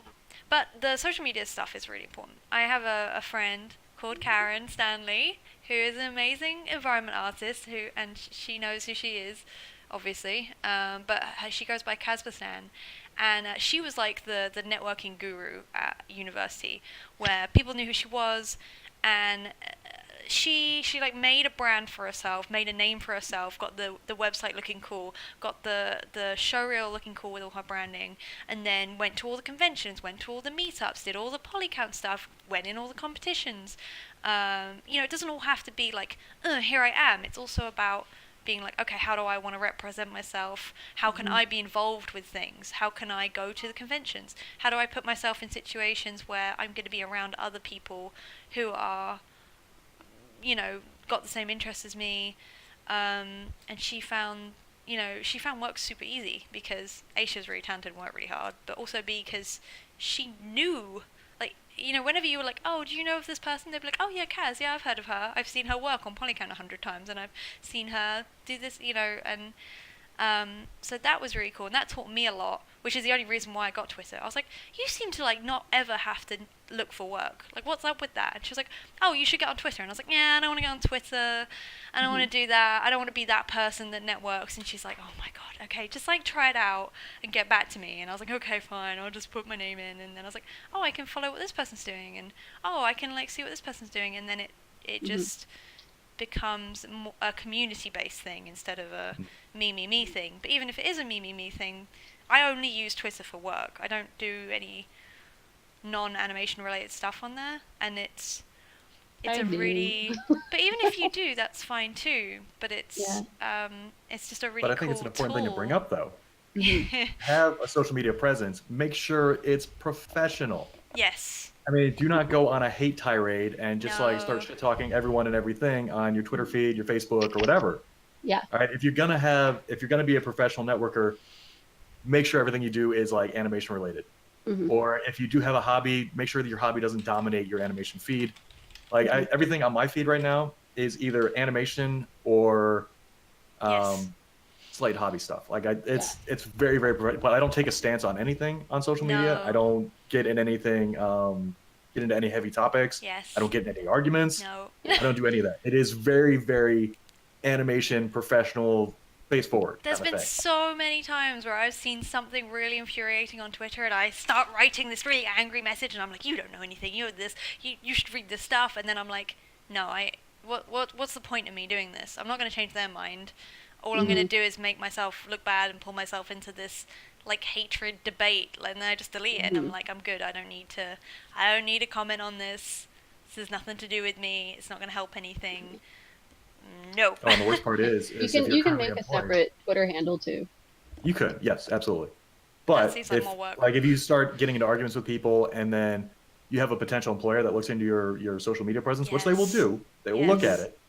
But the social media stuff is really important. I have a friend called Karen Stanley who is an amazing environment artist and she knows who she is, obviously. But she goes by Kazbastan, and she was like the networking guru at university, where people knew who she was, and she like made a brand for herself, made a name for herself, got the website looking cool, got the showreel looking cool with all her branding, and then went to all the conventions, went to all the meetups, did all the polycount stuff, went in all the competitions. It doesn't all have to be like, here I am. It's also about being like, okay, how do I want to represent myself? How can Hmm. I be involved with things? How can I go to the conventions? How do I put myself in situations where I'm going to be around other people who are, got the same interests as me? And she found work super easy because A, she was really talented and worked really hard, but also B, because she knew, like, whenever you were like, oh, do you know of this person? They'd be like, oh yeah, Kaz, yeah, I've heard of her. I've seen her work on Polycount 100 times, and I've seen her do this, and so that was really cool, and that taught me a lot, which is the only reason why I got Twitter. I was like, you seem to like not ever have to look for work. Like, what's up with that? And she was like, oh, you should get on Twitter. And I was like, yeah, I don't want to get on Twitter. I don't want Hmm. to do that. I don't want to be that person that networks. And she's like, oh my god, okay, just like try it out and get back to me. And I was like, okay, fine, I'll just put my name in. And then I was like, oh, I can follow what this person's doing, and oh, I can like see what this person's doing. And then it Hmm. just becomes a community based thing instead of a me thing. But even if it is a me thing, I only use Twitter for work. I don't do any non animation related stuff on there, and it's I a do. really, but even if you do, that's fine too. But Yeah. it's just a But really I think it's an cool important thing to bring tool. up, though. Hmm. Have a social media presence. Make sure it's professional. Yes. I mean, do not go on a hate tirade and just like start No. shit talking everyone and everything on your Twitter feed, your Facebook, or whatever. Yeah. All right. If you're gonna be a professional networker, make sure everything you do is like animation related. Hmm. Or if you do have a hobby, make sure that your hobby doesn't dominate your animation feed. Like Hmm. everything on my feed right now is either animation or Yes. um, slight hobby stuff. Like Yeah. it's very very, but I don't take a stance on anything on social media. I No. don't get in anything, get into any heavy topics. I Yes. don't get in any arguments. No. Yeah. I don't do any of that. It is very very animation professional. face forward There's kind of been thing. so many times where I've seen something really infuriating on Twitter and I start writing this really angry message and I'm like, you don't know anything, you're this, you should read this stuff. And then I'm like, no, what's the point of me doing this? I'm not going to change their mind. All I'm going to Hmm. do is make myself look bad and pull myself into this like hatred debate. And then I just delete it and I'm Hmm. like, I'm good. I don't need to comment on this. This has nothing to do with me. It's not going to help anything. Nope. Oh, and the worst part You if can you're you can currently make a employed, separate Twitter handle too. you could, yes, absolutely. That But seems like more work. if you start getting into arguments with people and then you have a potential employer that looks into your social media presence, which they will Yes. do, they will look at Yes. it.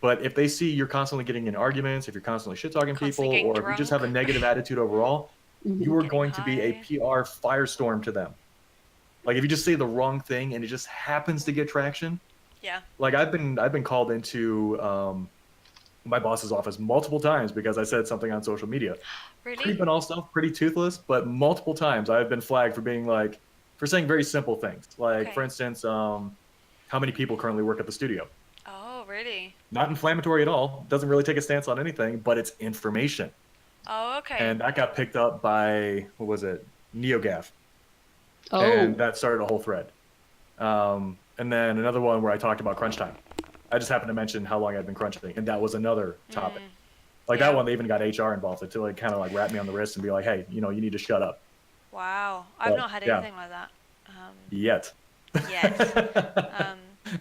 But if they see you're constantly getting in arguments, if you're constantly shit talking people, Constantly getting or if you just have drunk. a negative attitude overall, Hmm. you are Getting going to be a high. PR firestorm to them. Like if you just say the wrong thing and it just happens to get traction. Yeah. Like I've been called into my boss's office multiple times because I said something on social media. Pretty Really? banal stuff, pretty toothless, but multiple times I've been flagged for being like, for saying very simple things. Like, for Okay. instance, how many people currently work at the studio? Oh, really? Not inflammatory at all. Doesn't really take a stance on anything, but it's information. Oh, okay. And that got picked up by, what was it? NeoGaf. And Oh. that started a whole thread. And then another one where I talked about crunch time. I just happened to mention how long I'd been crunching, and that was another topic. Mm, Like that yeah. one, they even got HR involved to like kind of like wrap me on the wrist and be like, "Hey, you need to shut up." Wow. I've But not had yeah, anything like that. yet. Yet. I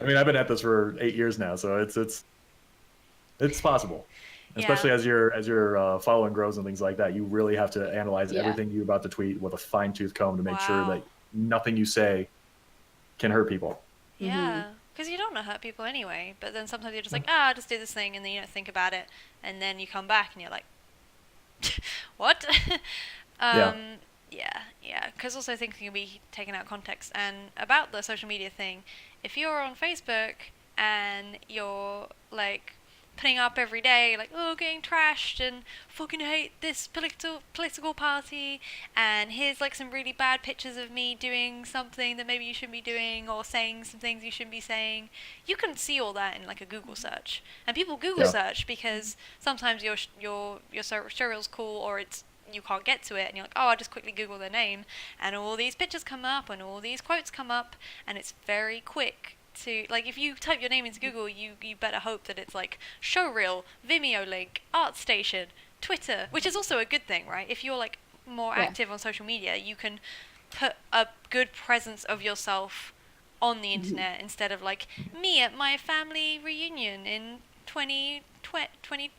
Um, mean, I've been at this for 8 years now, so it's possible. yeah. Especially as your following grows and things like that, you really have to analyze Yeah. everything you're about to tweet with a fine tooth comb to make sure Wow. that nothing you say can hurt people. Hmm. Yeah. Because you don't want to hurt people anyway, but then sometimes you're just like, ah, I'll just do this thing, and then you don't think about it, and then you come back and you're like, what? Yeah, um, yeah. Because also things can be taken out of context. And about the social media thing, if you're on Facebook and you're like putting up every day, like, oh, getting trashed and fucking hate this political party, and here's like some really bad pictures of me doing something that maybe you shouldn't be doing, or saying some things you shouldn't be saying, you can see all that in like a Google search. And people Google yeah, search because sometimes your serial's cool, or it's you can't get to it, and you're like, oh, I'll just quickly Google their name, and all these pictures come up, and all these quotes come up, and it's very quick to, like, if you type your name into Google, you better hope that it's like Showreel, Vimeo link, ArtStation, Twitter, which is also a good thing, right? If you're like more Yeah. active on social media, you can put a good presence of yourself on the Hmm. internet instead of like me at my family reunion in 2020,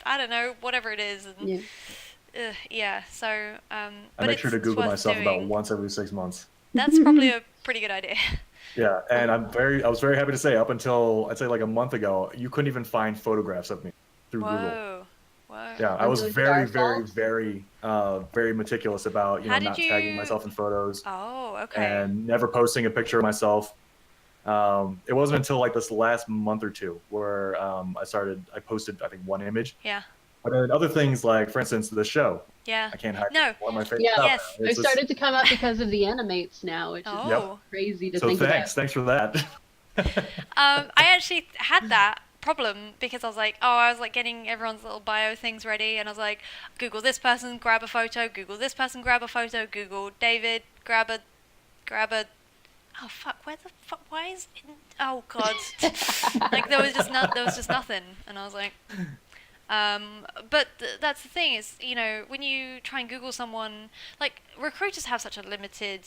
I don't know, whatever it is. And Yeah. yeah, so I but make sure to it's Google worth myself about doing. once every 6 months. That's probably a pretty good idea. Yeah, and I was very happy to say up until I'd say like a month ago, you couldn't even find photographs of me through Google. Whoa, whoa. Yeah, I was Until it was our very, very, fault. very, very meticulous about How did not tagging you? myself in photos Oh, okay. and never posting a picture of myself. It wasn't until like this last month or two where I posted I think one image, Yeah, but then other things like for instance the show, yeah. I can't hide No, one of my favorite Yeah. stuff. yes. They It's just started to come up because of the AniMates now, which is yep. Oh. crazy to So think about. thanks for that. I actually had that problem because I was like getting everyone's little bio things ready, and I was like, Google this person, grab a photo. Google this person, grab a photo. Google David, grab a. Oh fuck! Where the fuck? Why is? Oh god! Like there was just nothing, and I was like, but that's the thing is, when you try and Google someone, like recruiters have such a limited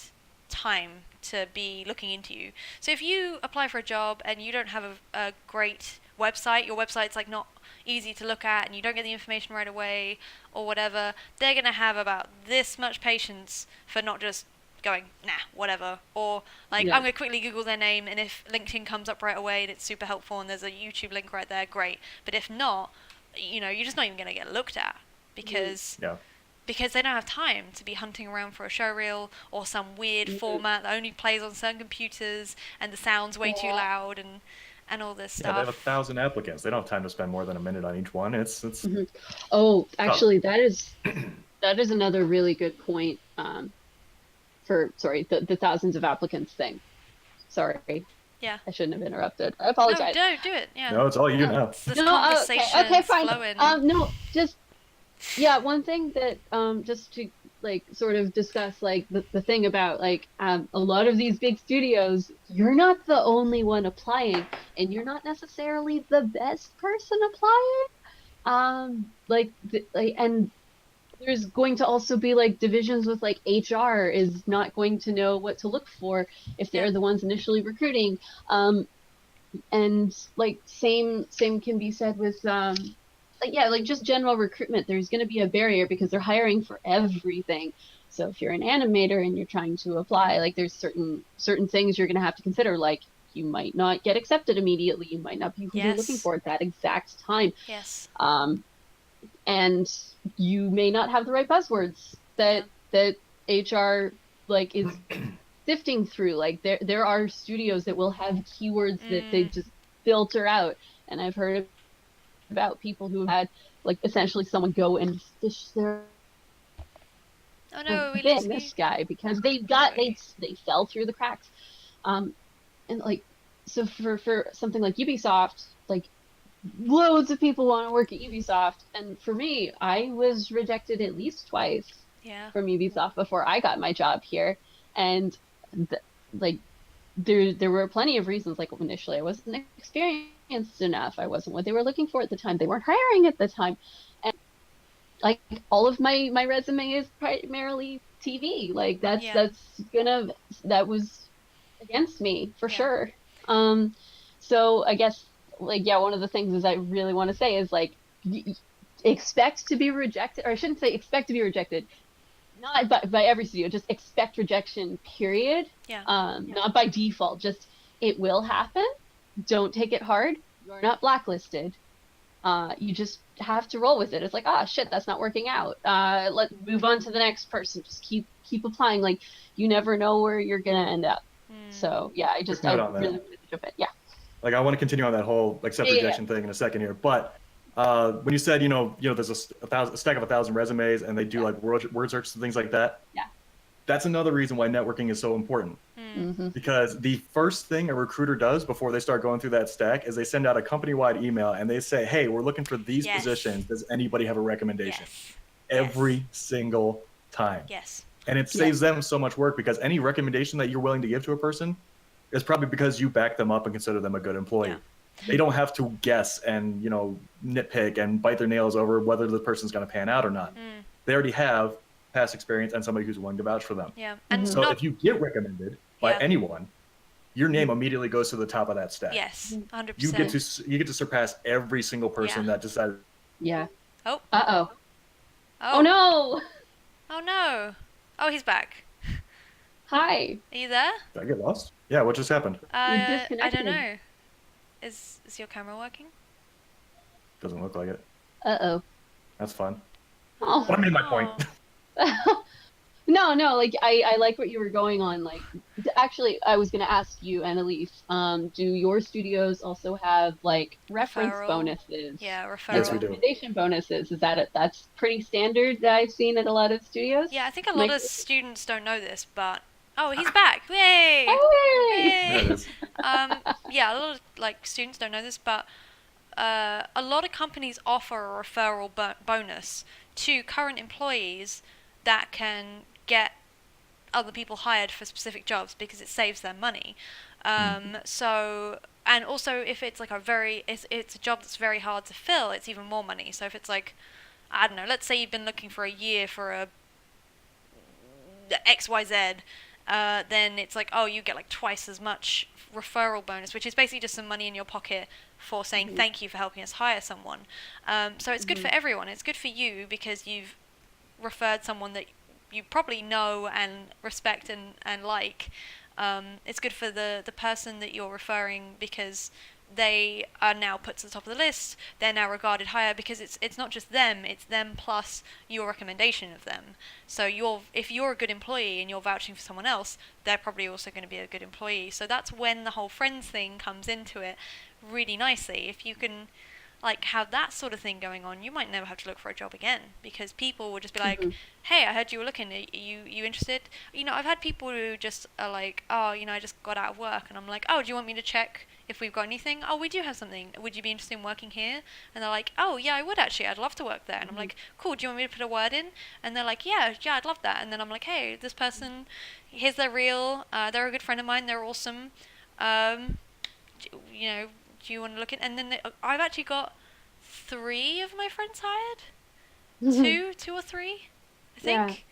time to be looking into you. So if you apply for a job and you don't have a great website, your website's like not easy to look at, and you don't get the information right away or whatever, they're gonna have about this much patience for not just going nah whatever, or like Yeah. I'm gonna quickly Google their name, and if LinkedIn comes up right away and it's super helpful and there's a YouTube link right there, great. But if not, you're just not even gonna get looked at because Yeah. because they don't have time to be hunting around for a showreel or some weird Mhm. format that only plays on certain computers and the sound's way too Yeah. loud and all this Yeah, they have stuff. 1,000 applicants. They don't have time to spend more than a minute on each one. It's Hmm. Oh, tough. actually, that is another really good point. For sorry, the thousands of applicants thing. Sorry, Yeah. I shouldn't have interrupted. I No, apologize. no, do it. Yeah. No, it's all you now. It's this No, conversation okay, is fine. flowing. No, just Yeah, one thing that just to like sort of discuss like the thing about like a lot of these big studios, you're not the only one applying and you're not necessarily the best person applying. And there's going to also be like divisions with like HR is not going to know what to look for if Yep. they're the ones initially recruiting. And like same can be said with like yeah, like just general recruitment. There's going to be a barrier because they're hiring for everything. So if you're an animator and you're trying to apply, like there's certain things you're going to have to consider, like you might not get accepted immediately. You might not be who they're looking Yes. for at that exact time. Yes. Um, and you may not have the right buzzwords Yeah. that HR like is sifting through. Like there are studios that will have keywords that they Mm. just filter out. And I've heard about people who had like essentially someone go and fish their Oh no, we bin losing you. this guy because they Where got are you? they fell through the cracks. Um and like so for something like Ubisoft, like loads of people want to work at Ubisoft. And for me, I was rejected at least twice Yeah. from Ubisoft before I got my job here. And th like there were plenty of reasons. Like initially, I wasn't experienced enough. I wasn't what they were looking for at the time. They weren't hiring at the time. And like all of my resume is primarily TV. Like Yeah. that was against me for Yeah. sure. Um, so I guess like yeah, one of the things is I really want to say is like expect to be rejected, or I shouldn't say expect to be rejected, not by every studio, just expect rejection, period. Yeah. Not by default, just it will happen. Don't take it hard. You're not blacklisted. You just have to roll with it. It's like, ah, shit, that's not working out. Let move on to the next person. Just keep applying. Like you never know where you're gonna end up. Mm. So yeah, Quick I note on really that. wanted to jump in. Yeah. Like I want to continue on that whole accept Yeah. rejection thing in a second here, but when you said there's a stack of 1,000 resumes and they do Yeah. like word searches and things like that, Yeah. that's another reason why networking is so important. Mm. Mm-hmm. Because the first thing a recruiter does before they start going through that stack is they send out a company-wide email and they say, "Hey, we're looking for these Yes. positions. Does anybody have a recommendation?" Yes. Every single time. Yes. And it saves them so much work because any recommendation that you're willing to give to a person is probably because you back them up and consider them a good employee. Yeah. They don't have to guess and nitpick and bite their nails over whether the person's going to pan out or not. Mm. They already have past experience and somebody who's willing to vouch for them. Yeah. Mm-hmm. And So not if you get recommended by Yeah. anyone, your name immediately goes to the top of that stack. yes, 100%. You get to surpass every single person Yeah. that decided. Yeah. Oh. Uh-oh. Oh. Oh no. Oh no. Oh, he's back. Hi. Are you there? Did I get lost? Yeah, what just happened? I don't disconnected. know. Is your camera working? Doesn't look like it. Uh-oh. That's fun. Oh. But I made my point. No, like I like what you were going on. Like, actually, I was gonna ask you, Annalise. Do your studios also have like reference Referral. bonuses? Yeah, And referral. Yes, we do. recommendation bonuses. Is that that's pretty standard that I've seen at a lot of studios? Yeah, I think a lot Like- of students don't know this, but oh, he's back! Yay! Hey! There it is. Yeah, a lot of like students don't know this, but a lot of companies offer a referral bonus to current employees that can get other people hired for specific jobs because it saves them money. So, and also if it's like it's a job that's very hard to fill, it's even more money. So if it's like, I don't know, let's say you've been looking for a year for a XYZ, then it's like, oh, you get like twice as much referral bonus, which is basically just some money in your pocket for saying thank you for helping us hire someone. So it's good for everyone. It's good for you because you've referred someone that you probably know and respect and like. It's good for the person that you're referring because they are now put to the top of the list. They're now regarded higher because it's not just them, it's them plus your recommendation of them. So if you're a good employee and you're vouching for someone else, they're probably also going to be a good employee. So that's when the whole friends thing comes into it really nicely. If you can like have that sort of thing going on, you might never have to look for a job again because people will just be like, Hmm. "Hey, I heard you were looking. Are you interested?" I've had people who just are like, "Oh, I just got out of work," and I'm like, "Oh, do you want me to check if we've got anything? Oh, we do have something. Would you be interested in working here?" And they're like, "Oh, yeah, I would actually. I'd love to work there." And I'm Hmm. like, "Cool. Do you want me to put a word in?" And they're like, "Yeah, yeah, I'd love that." And then I'm like, "Hey, this person, here's their reel. They're a good friend of mine. They're awesome. Um, you know, do you want to look at?" And then I've actually got three of my friends hired, two or three, I Yeah, think,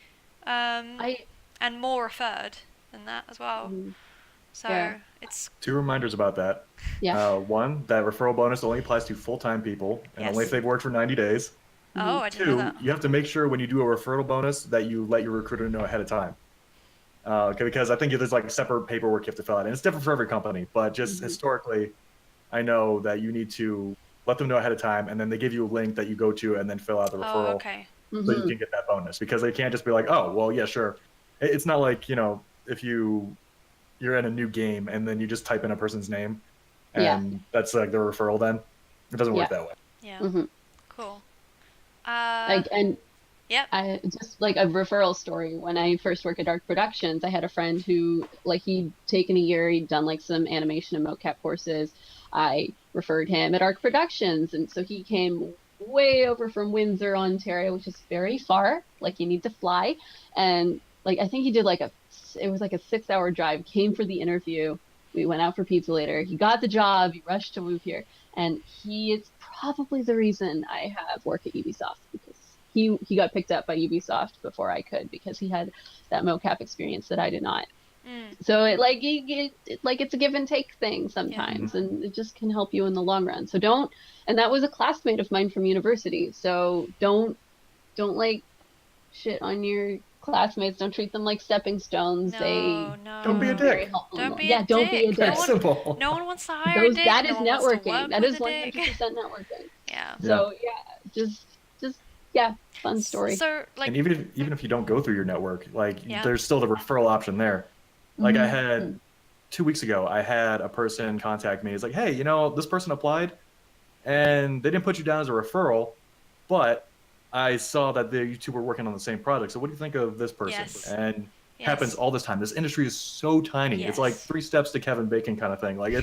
um, I and more referred than that as well. mhm. Yeah, So it's Two reminders about that. yeah. One, that referral bonus only applies to full-time people and only if yes. they've worked for 90 days. Hmm. Oh, I didn't know Two, that. you have to make sure when you do a referral bonus that you let your recruiter know ahead of time. Because I think there's like separate paperwork you have to fill out, and it's different for every company. But just Hmm. historically, I know that you need to let them know ahead of time, and then they give you a link that you go to, and then fill out the Oh, referral okay. so you Hmm. can get that bonus. Because they can't just be like, oh, well, yeah, sure. It's not like if you're in a new game and then you just type in a person's name, Yeah, and that's like the referral. Then it doesn't work yeah. that way. Yeah. Hmm. Cool. Uh, Like, and yep. I just like a referral story. When I first worked at Dark Productions, I had a friend who, like, he'd taken a year, he'd done like some animation and mocap courses. I referred him at Arc Productions, and so he came way over from Windsor, Ontario, which is very far. Like, you need to fly, and like I think he did like it was like a 6 hour drive. Came for the interview. We went out for pizza later. He got the job. He rushed to move here, and he is probably the reason I have work at Ubisoft because he got picked up by Ubisoft before I could because he had that mocap experience that I did not. Mm, So like it's a give and take thing yeah. Mhm. sometimes, and it just can help you in the long run. So don't. And that was a classmate of mine from university. So don't like shit on your classmates. Don't treat them like stepping stones. No, Don't be a Can be no. very dick. helpful. Don't be a Yeah, don't be a dick. Very dick. simple. No one wants to hire a Those dick. that No is one wants to networking. work That with is a dick. 100% networking. Yeah. Yeah. So yeah, just yeah, fun story. So, like, And even if you don't go through your network, like yeah. there's still the referral option there. Like I Hmm. had 2 weeks ago, I had a person contact me. It's like, hey, this person applied and they didn't put you down as a referral, but I saw that you two were working on the same project. So what do you think of this person? Yes. And happens Yes. all this time. This industry is so tiny. It's like Yes. 3 steps to Kevin Bacon kind of thing. Like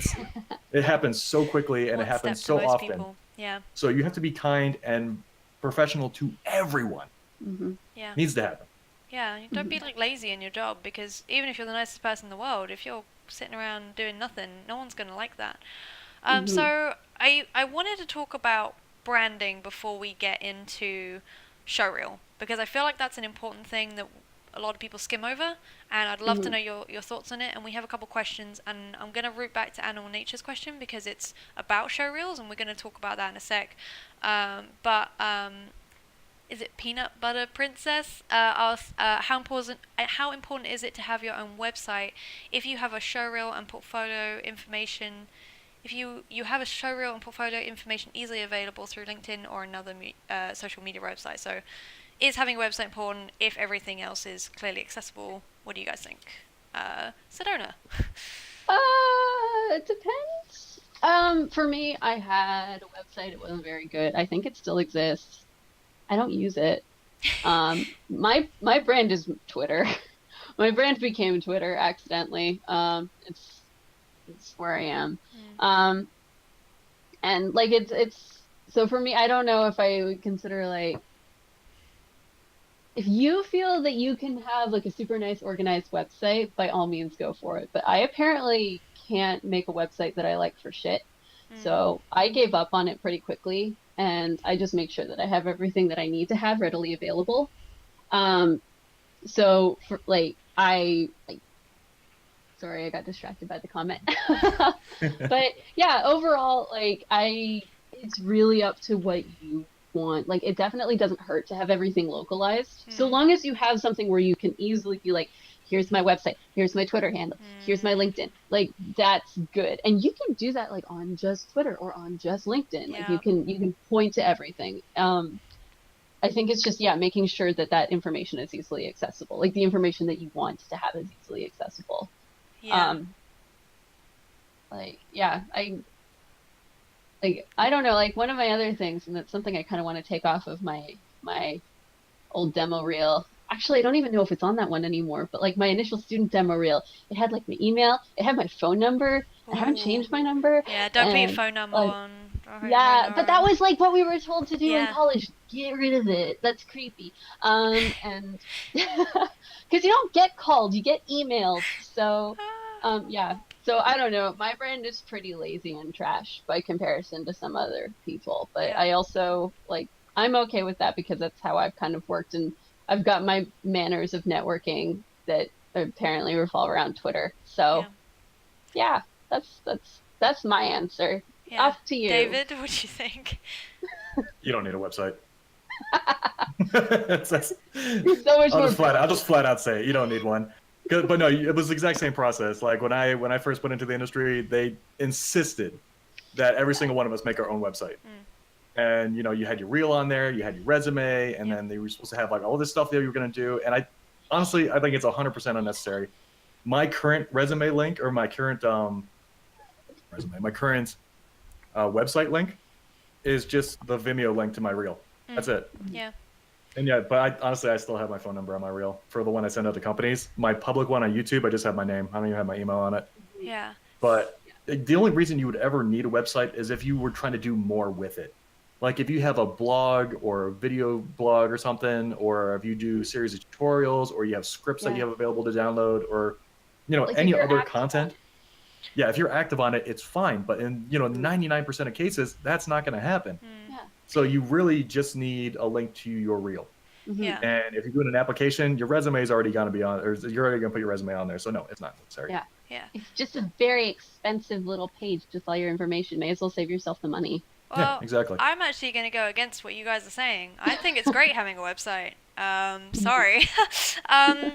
it happens so quickly and it One step happens to so most often. people. Yeah. So you have to be kind and professional to everyone. Hmm. Yeah. Needs to happen. Yeah. Don't be Hmm. like lazy in your job because even if you're the nicest person in the world, if you're sitting around doing nothing, no one's gonna like that. Hmm. So I wanted to talk about branding before we get into showreel because I feel like that's an important thing that a lot of people skim over, and I'd love to Hmm. know your thoughts on it. And we have a couple questions, and I'm gonna root back to Animal Nature's question because it's about showreels, and we're gonna talk about that in a sec. But is it Peanut Butter Princess asks how important is it to have your own website if you have a showreel and portfolio information if you have a showreel and portfolio information easily available through LinkedIn or another social media website. So, is having a website important if everything else is clearly accessible? What do you guys think? Sedona. It depends. For me, I had a website. It wasn't very good. I think it still exists. I don't use it. My brand is Twitter. My brand became Twitter accidentally. It's where I am. Mm, Um, and like it's so for me, I don't know if I would consider like if you feel that you can have like a super nice organized website, by all means go for it. But I apparently can't make a website that I like for shit. mm, So I gave up on it pretty quickly and I just make sure that I have everything that I need to have readily available. Um, so for like sorry, I got distracted by the comment. But yeah, overall, like it's really up to what you want. Like it definitely doesn't hurt to have everything localized. So mm, long as you have something where you can easily be like, here's my website, here's my Twitter handle, here's my mm, LinkedIn. Like that's good. And you can do that like on just Twitter or on just LinkedIn. Like yeah, you can point to everything. I think it's just yeah, making sure that that information is easily accessible. Like the information that you want to have is easily accessible. yeah, Um, like yeah, I like I don't know, like one of my other things, and that's something I kind of want to take off of my old demo reel. Actually, I don't even know if it's on that one anymore, but like my initial student demo reel, it had like my email, it had my phone number. I haven't Ooh. changed my number, Yeah, don't put your and phone number like on. Don't put your phone yeah, number but that on. was like what we were told to do in Yeah. college. Get rid of it. That's creepy. And because you don't get called, you get emailed. So, yeah. So I don't know. My brand is pretty lazy and trash by comparison to some other people, but Yeah. I also like I'm okay with that because that's how I've kind of worked, and I've got my manners of networking that apparently revolve around Twitter. So Yeah. yeah, that's my answer. Yeah. Off to you. David, what do you think? You don't need a website. That's- You're so much more I'll basic. just flat out say it. You don't need one. But no, it was the exact same process. Like when I first went into the industry, they insisted that every Yeah. single one of us make our own website. Mm. And you had your reel on there, you had your resume, and Yeah. then they were supposed to have like all this stuff that you were going to do. And I honestly, I think it's 100% unnecessary. My current resume link or my current website link is just the Vimeo link to my reel. That's Mm. it. Yeah. And yeah, but honestly, I still have my phone number on my reel for the one I send out to companies. My public one on YouTube, I just have my name. I don't even have my email on it. Mhm. Yeah. But the only reason you would ever need a website is if you were trying to do more with it. Like if you have a blog or a video blog or something, or if you do a series of tutorials, or you have scripts that Yeah. you have available to download, or Like if any you're other active on content. Yeah, if you're active on it, it's fine. But in it. Mhm. 99% of cases, that's not going to happen. Mm. Yeah. So you really just need a link to your reel. Hmm. Yeah. And if you're doing an application, your resume is already going to be on, or you're already going to put your resume on there. So no, it's not necessary. Yeah. Yeah. It's just a very expensive little page with all your information. May as well save yourself the money. Yeah, Well, exactly. I'm actually going to go against what you guys are saying. I think it's great having a website. Mhm. Sorry. um,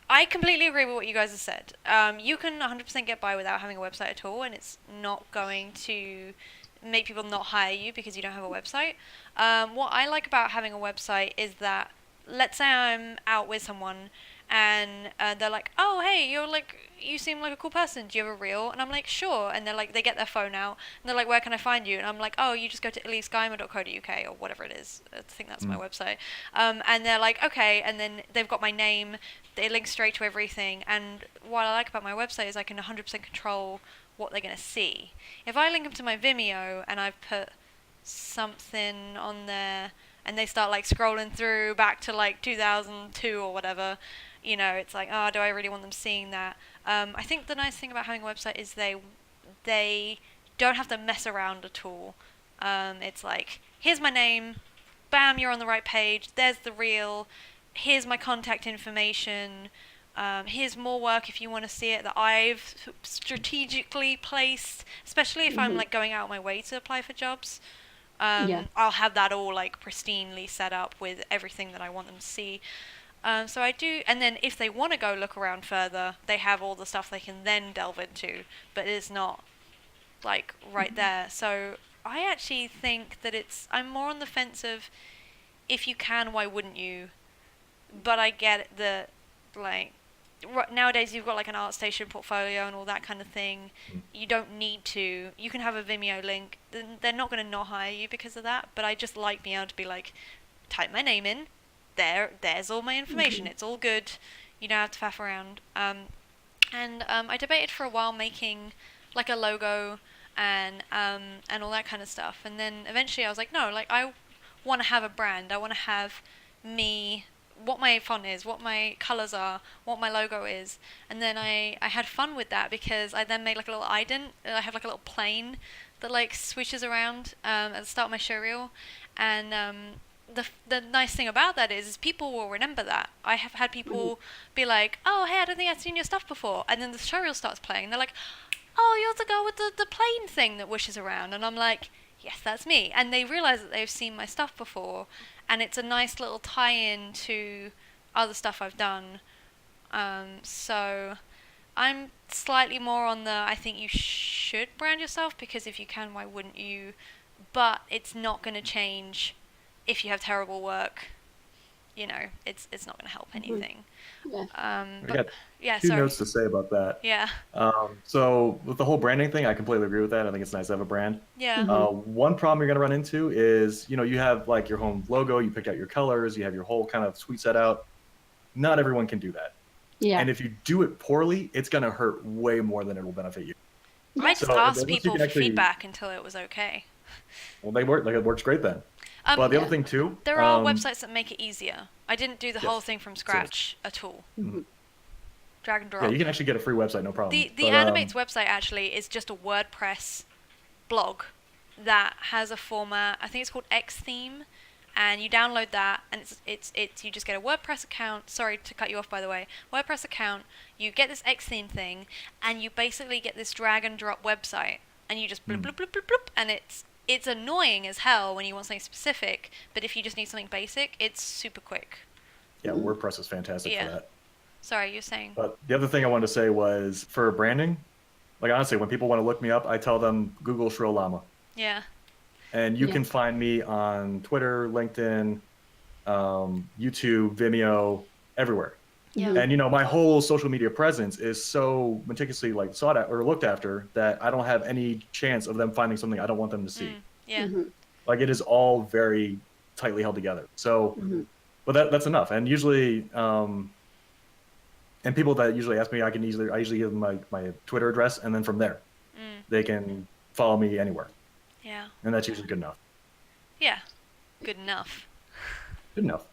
I completely agree with what you guys have said. You can 100% get by without having a website at all, and it's not going to make people not hire you because you don't have a website. What I like about having a website is that, let's say I'm out with someone and they're like, "Oh, hey, you seem like a cool person. Do you have a reel?" And I'm like, "Sure." And they're like, they get their phone out and they're like, "Where can I find you?" And I'm like, "Oh, you just go to ellisgeimer.co.uk or whatever it is. I think that's my Mm. website." And they're like, "Okay," and then they've got my name. They link straight to everything. And what I like about my website is I can 100% control what they're gonna see. If I link them to my Vimeo and I've put something on there and they start like scrolling through back to like 2002 or whatever, it's like, oh, do I really want them seeing that? I think the nice thing about having a website is they don't have to mess around at all. It's like, here's my name, bam, you're on the right page. There's the reel. Here's my contact information. Here's more work if you want to see it that I've strategically placed, especially if I'm Mhm. like going out of my way to apply for jobs. Yeah. I'll have that all like pristinely set up with everything that I want them to see. So I do, and then if they want to go look around further, they have all the stuff they can then delve into, but it's not like right Mhm. there. So I actually think that I'm more on the fence of, if you can, why wouldn't you? But I get that, like, nowadays you've got like an ArtStation portfolio and all that kind of thing. Mm. You don't need to. You can have a Vimeo link. They're not going to not hire you because of that. But I just like being able to be like, type my name in. There's all my information. Mhm. It's all good. You don't have to faff around. And I debated for a while making like a logo and all that kind of stuff. And then eventually I was like, no, like I want to have a brand. I want to have me, what my font is, what my colors are, what my logo is. And then I had fun with that because I then made like a little ident. I have like a little plane that like switches around at the start of my showreel. And the nice thing about that is people will remember that. I have had Mhm. people be like, "Oh, hey, I don't think I've seen your stuff before," and then the showreel starts playing. And they're like, "Oh, you're the girl with the plane thing that wishes around," and I'm like, "Yes, that's me." And they realize that they've seen my stuff before, and it's a nice little tie-in to other stuff I've done. So I'm slightly more on the, I think you should brand yourself because if you can, why wouldn't you? But it's not going to change if you have terrible work. it's not going to help anything. Yeah. I But got yeah, two sorry. notes to say about that. Yeah. So with the whole branding thing, I completely agree with that. I think it's nice to have a brand. Yeah. Hmm. One problem you're going to run into is, you have like your home logo, you picked out your colors, you have your whole kind of suite set out. Not everyone can do that. Yeah. And if you do it poorly, it's going to hurt way more than it will benefit you. I Yeah. just So asked unless you people can for actually, feedback until it was okay. well, they work, like it works great then. But Um, the other Yeah. thing too, there are websites that make it easier. I didn't do the whole yes, thing from seriously. scratch at all. Hmm. Drag and Yeah, you drop. can actually get a free website, no problem. The But Animates website actually is just a WordPress blog that has a format. I think it's called X theme, and you download that, and it's you just get a WordPress account. Sorry to cut you off, by the way. WordPress account. You get this X theme thing, and you basically get this drag and drop website, and you just bloop bloop bloop bloop bloop, and it's annoying as hell when you want something specific, but if you just need something basic, it's super quick. yeah, WordPress is fantastic for Yeah. that. Sorry, you're saying. But the other thing I wanted to say was for branding, like honestly, when people want to look me up, I tell them Google Shrill Llama. Yeah. And you Yeah. can find me on Twitter, LinkedIn, YouTube, Vimeo, everywhere. Yeah. Mhm. And my whole social media presence is so meticulously like sought out or looked after that I don't have any chance of them finding something I don't want them to see. Yeah. Mhm. Like it is all very tightly held together. So, Mhm. but that's enough. And usually, and people that usually ask me, I usually give them my Twitter address, and then from there they can follow me anywhere, Yeah. and that's usually good enough. Yeah. Good enough. Good enough.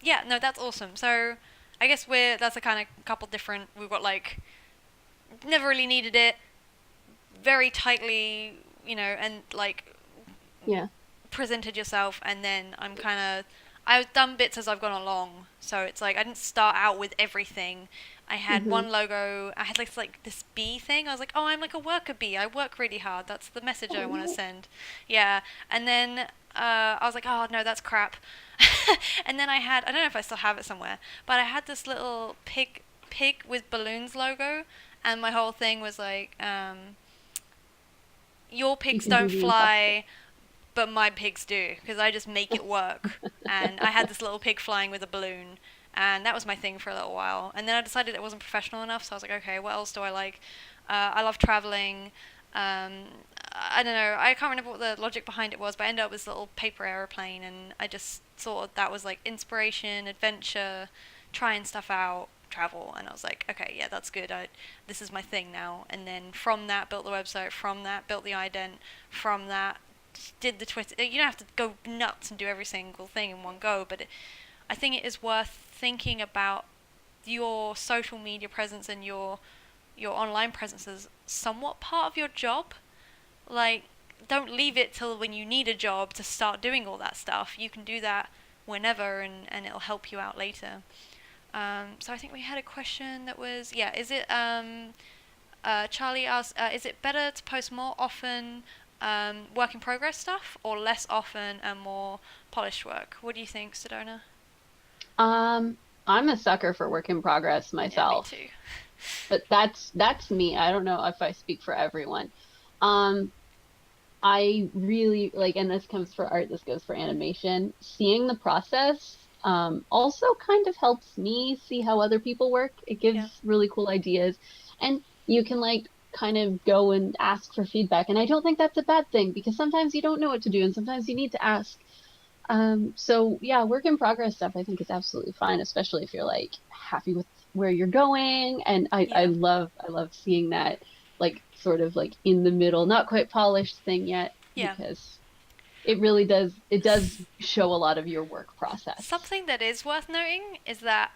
Yeah, no, that's awesome. So, I guess that's a kind of couple different. We've got like never really needed it, very tightly, and like Yeah. presented yourself, and then I've done bits as I've gone along. So it's like I didn't start out with everything. I had Mhm. one logo. I had like this bee thing. I was like, oh, I'm like a worker bee. I work really hard. That's the message I Oh, want to nice. send. Yeah. And then I was like, oh no, that's crap. And then I don't know if I still have it somewhere, but I had this little pig with balloons logo, and my whole thing was like, your You pigs can do don't the impossible. fly, but my pigs do, because I just make it work. And I had this little pig flying with a balloon, and that was my thing for a little while. And then I decided it wasn't professional enough, so I was like, okay, what else do I like? I love traveling. I don't know, I can't remember what the logic behind it was, but I ended up with this little paper aeroplane, and I just thought that was like inspiration, adventure, trying stuff out, travel, and I was like, okay, yeah, that's good. This is my thing now. And then from that, built the website. From that, built the ident. From that, did the Twitter. You don't have to go nuts and do every single thing in one go, but I think it is worth thinking about your social media presence and your online presence as somewhat part of your job. Like, don't leave it till when you need a job to start doing all that stuff. You can do that whenever, and it'll help you out later. So I think we had a question that was, yeah, is it, Charlie asked, is it better to post more often work in progress stuff, or less often and more polished work? What do you think, Sedona? Um, I'm a sucker for work in progress Yeah, me myself, too. but that's me. I don't know if I speak for everyone. Um, I really like, and this comes for art, this goes for animation. Seeing the process, also kind of helps me see how other people work. It Yeah. gives really cool ideas, and you can like kind of go and ask for feedback. And I don't think that's a bad thing because sometimes you don't know what to do, and sometimes you need to ask. So yeah, work in progress stuff I think is absolutely fine, especially if you're like happy with where you're going. And Yeah. I love seeing that like sort of like in the middle, not quite polished thing yet, Yeah. because it does show a lot of your work process. Something that is worth noting is that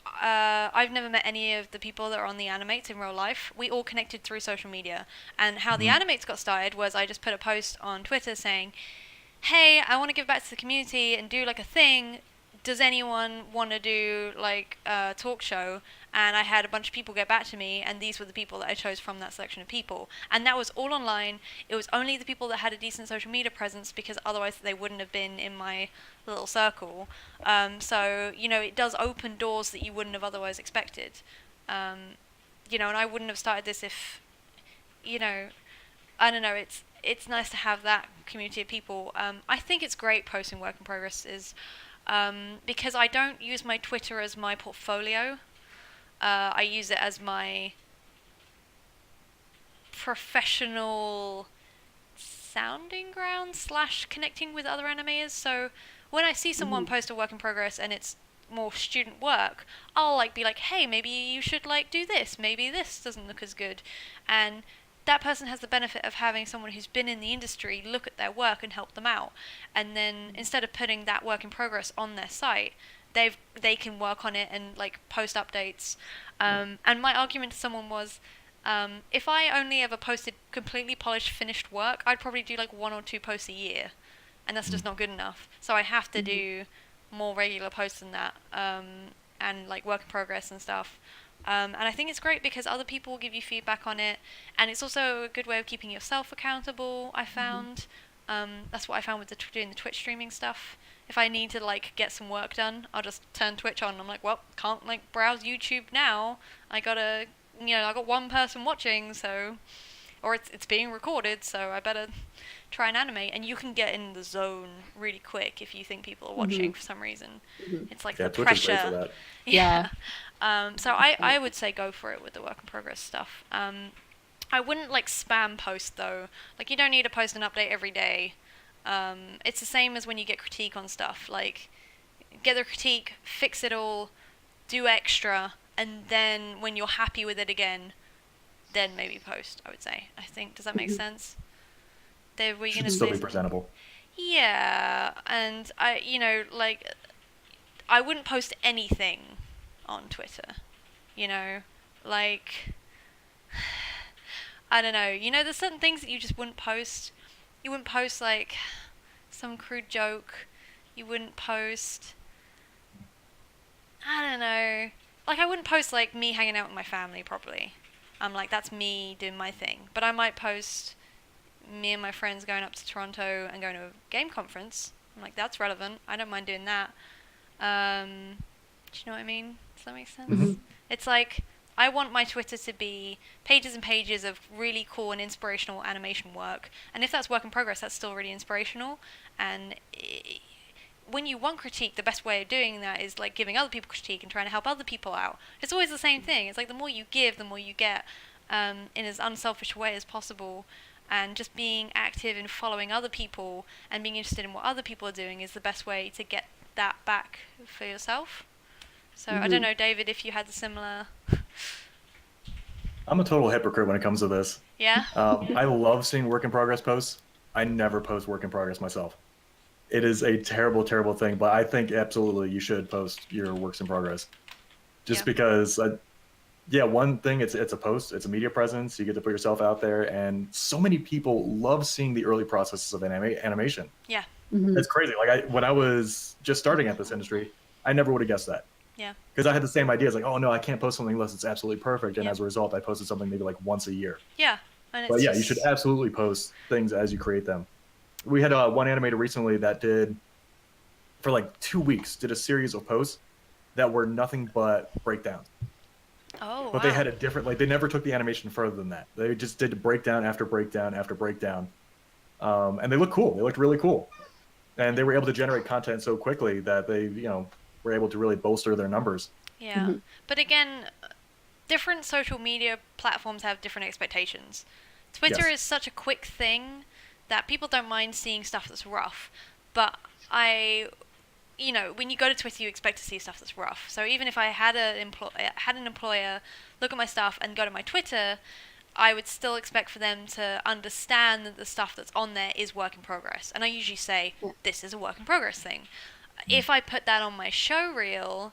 I've never met any of the people that are on the Animates in real life. We all connected through social media. And how the Mhm. Animates got started was I just put a post on Twitter saying, hey, I want to give back to the community and do like a thing. Does anyone want to do like a talk show? And I had a bunch of people get back to me, and these were the people that I chose from that selection of people. And that was all online. It was only the people that had a decent social media presence, because otherwise they wouldn't have been in my little circle. So, it does open doors that you wouldn't have otherwise expected. And I wouldn't have started this if, you know, I don't know. It's nice to have that community of people. I think it's great posting work in progress is. because I don't use my Twitter as my portfolio. I use it as my professional sounding ground slash connecting with other animators. So when I see someone post a work in progress and it's more student work, I'll like be like, hey, maybe you should like do this. Maybe this doesn't look as good, and that person has the benefit of having someone who's been in the industry look at their work and help them out. And then instead of putting that work in progress on their site, they can work on it and like post updates. And my argument to someone was, if I only ever posted completely polished, finished work, I'd probably do like 1 or 2 posts a year, and that's just not good enough. So I have to do more regular posts than that, and like work in progress and stuff. And I think it's great because other people will give you feedback on it, and it's also a good way of keeping yourself accountable. I found that's what I found with doing the Twitch streaming stuff. If I need to like get some work done, I'll just turn Twitch on. I'm like, well, can't like browse YouTube now. I gotta, I got one person watching, so, or it's being recorded, so I better try and animate. And you can get in the zone really quick if you think people are watching for some reason. It's like Yeah, the Twitch is great for pressure. that. Yeah. So I would say go for it with the work in progress stuff. I wouldn't like spam post though. Like you don't need to post an update every day. It's the same as when you get critique on stuff. Like get the critique, fix it all, do extra, and then when you're happy with it again, then maybe post. I would say. I think does that make sense? Were you Should gonna still say? be presentable. Yeah, and like I wouldn't post anything on Twitter. Like I don't know. There's certain things that you just wouldn't post. You wouldn't post like some crude joke. You wouldn't post. I don't know. Like I wouldn't post like me hanging out with my family probably. I'm like that's me doing my thing. But I might post me and my friends going up to Toronto and going to a game conference. I'm like that's relevant. I don't mind doing that. Do you know what I mean? Does that make sense? It's like I want my Twitter to be pages and pages of really cool and inspirational animation work. And if that's work in progress, that's still really inspirational. And when you want critique, the best way of doing that is like giving other people critique and trying to help other people out. It's always the same thing. It's like the more you give, the more you get, in as unselfish a way as possible. And just being active in following other people and being interested in what other people are doing is the best way to get that back for yourself. So I don't know, David, if you had a similar. I'm a total hypocrite when it comes to this. Yeah. I love seeing work in progress posts. I never post work in progress myself. It is a terrible, terrible thing, but I think absolutely you should post your works in progress. Just because, one thing, it's a post, it's a media presence, you get to put yourself out there, and so many people love seeing the early processes of animation. Yeah. It's crazy. Like when I was just starting at this industry, I never would have guessed that. Yeah. Because I had the same ideas, like, oh no, I can't post something unless it's absolutely perfect, and as a result, I posted something maybe like once a year. Yeah. And But yeah, you should absolutely post things as you create them. We had one animator recently that did, for like 2 weeks, did a series of posts that were nothing but breakdowns. Oh, but they had a different, like they never took the animation further than that. They just did breakdown after breakdown after breakdown. And they looked cool. They looked really cool. And they were able to generate content so quickly that they, were able to really bolster their numbers. Yeah. But again, different social media platforms have different expectations. Twitter is such a quick thing that people don't mind seeing stuff that's rough. But when you go to Twitter, you expect to see stuff that's rough. So even if I had an employer look at my stuff and go to my Twitter, I would still expect for them to understand that the stuff that's on there is work in progress. And I usually say, this is a work in progress thing. If I put that on my show reel,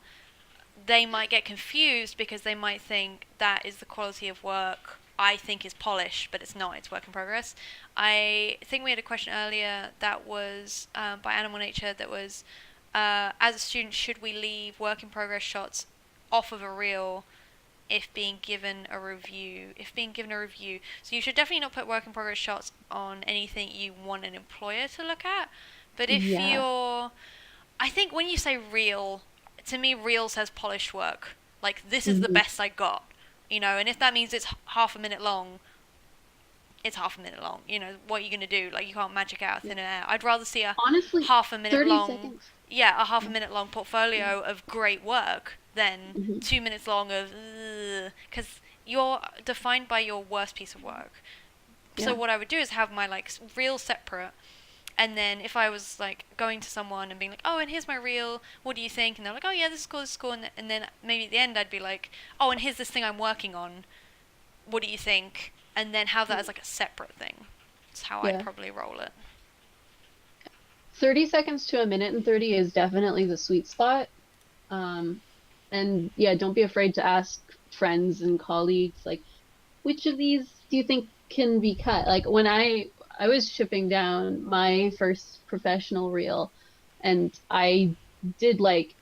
they might get confused because they might think that is the quality of work I think is polished, but it's not. It's work in progress. I think we had a question earlier that was by Animal Nature that was, as a student, should we leave work in progress shots off of a reel if being given a review? So you should definitely not put work in progress shots on anything you want an employer to look at. But if I think when you say reel, to me, reel says polished work. Like, this is the best I got. And if that means it's half a minute long, it's half a minute long. You know, what are you going to do? Like, you can't magic out thin air. I'd rather see a Honestly, half a minute 30 long, seconds. yeah, a half a Yeah. minute long portfolio of great work than Hmm. 2 minutes long of, because you're defined by your worst piece of work. So Yeah. what I would do is have my like reel separate, and then if I was like going to someone and being like, oh, and here's my reel, what do you think? And they're like, oh yeah, this is cool, and then maybe at the end I'd be like, oh, and here's this thing I'm working on, what do you think? And then have that as like a separate thing. That's how I'd Yeah. probably roll it. 30 seconds to a minute and 30 is definitely the sweet spot. Um, and yeah, don't be afraid to ask friends and colleagues, like, which of these do you think can be cut? Like when I was shipping down my first professional reel, and I did like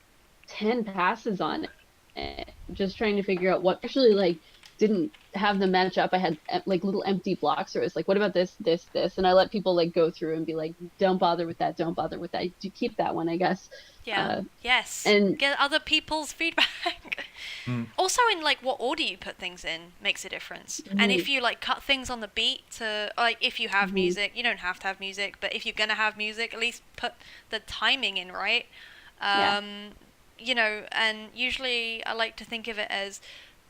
10 passes on it, just trying to figure out what actually like didn't have them match up. I had like little empty blocks where it's like, what about this? And I let people like go through and be like, don't bother with that, don't bother with that. You keep that one, I guess. Yeah. Uh, Yes. and Get other people's feedback. Mm. Also, in like what order you put things in makes a difference. And if mhm, you like cut things on the beat to like if you have mhm, music, you don't have to have music, but if you're gonna have music, at least put the timing in right. yeah. Um, you know, and usually I like to think of it as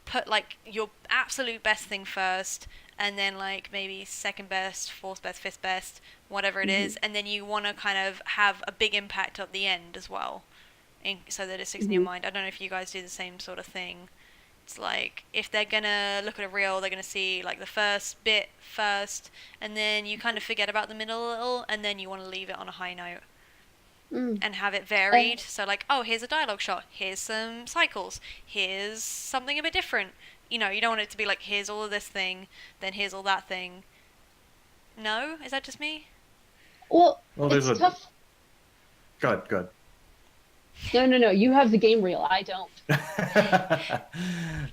put like your absolute best thing first, and then like maybe second best, fourth best, fifth best, whatever it is, Mhm, and then you want to kind of have a big impact at the end as well, so that it sticks in your mhm, mind. I don't know if you guys do the same sort of thing. It's like if they're gonna look at a reel, they're gonna see like the first bit first, and then you kind of forget about the middle a little, and then you want to leave it on a high note mm. and have it Uh, varied. So like, oh, here's a dialogue shot, here's some cycles, here's something a bit different. You know, you don't want it to be like, here's all of this thing, then here's all that thing. No, is that just me? well, Well, there's it's a tough. good. No, no, no. You have the game reel. I don't.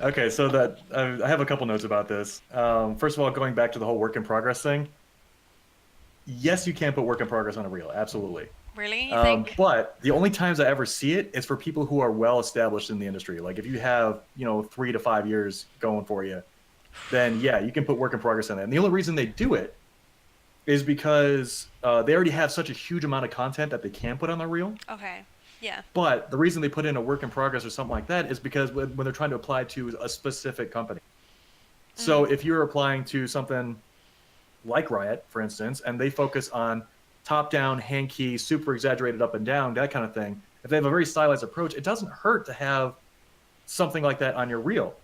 Okay, so that I have a couple notes about this. First of all, going back to the whole work in progress thing, yes, you can put work in progress on a reel, absolutely. Really? You think? But the only times I ever see it is for people who are well established in the industry. Like if you have, 3 to 5 years going for you, then yeah, you can put work in progress on that. And the only reason they do it is because they already have such a huge amount of content that they can put on the reel. Okay. Yeah. But the reason they put in a work in progress or something like that is because when they're trying to apply to a specific company. So Mm. if you're applying to something like Riot, for instance, and they focus on top down, hand key, super exaggerated up and down, that kind of thing, if they have a very stylized approach, it doesn't hurt to have something like that on your reel.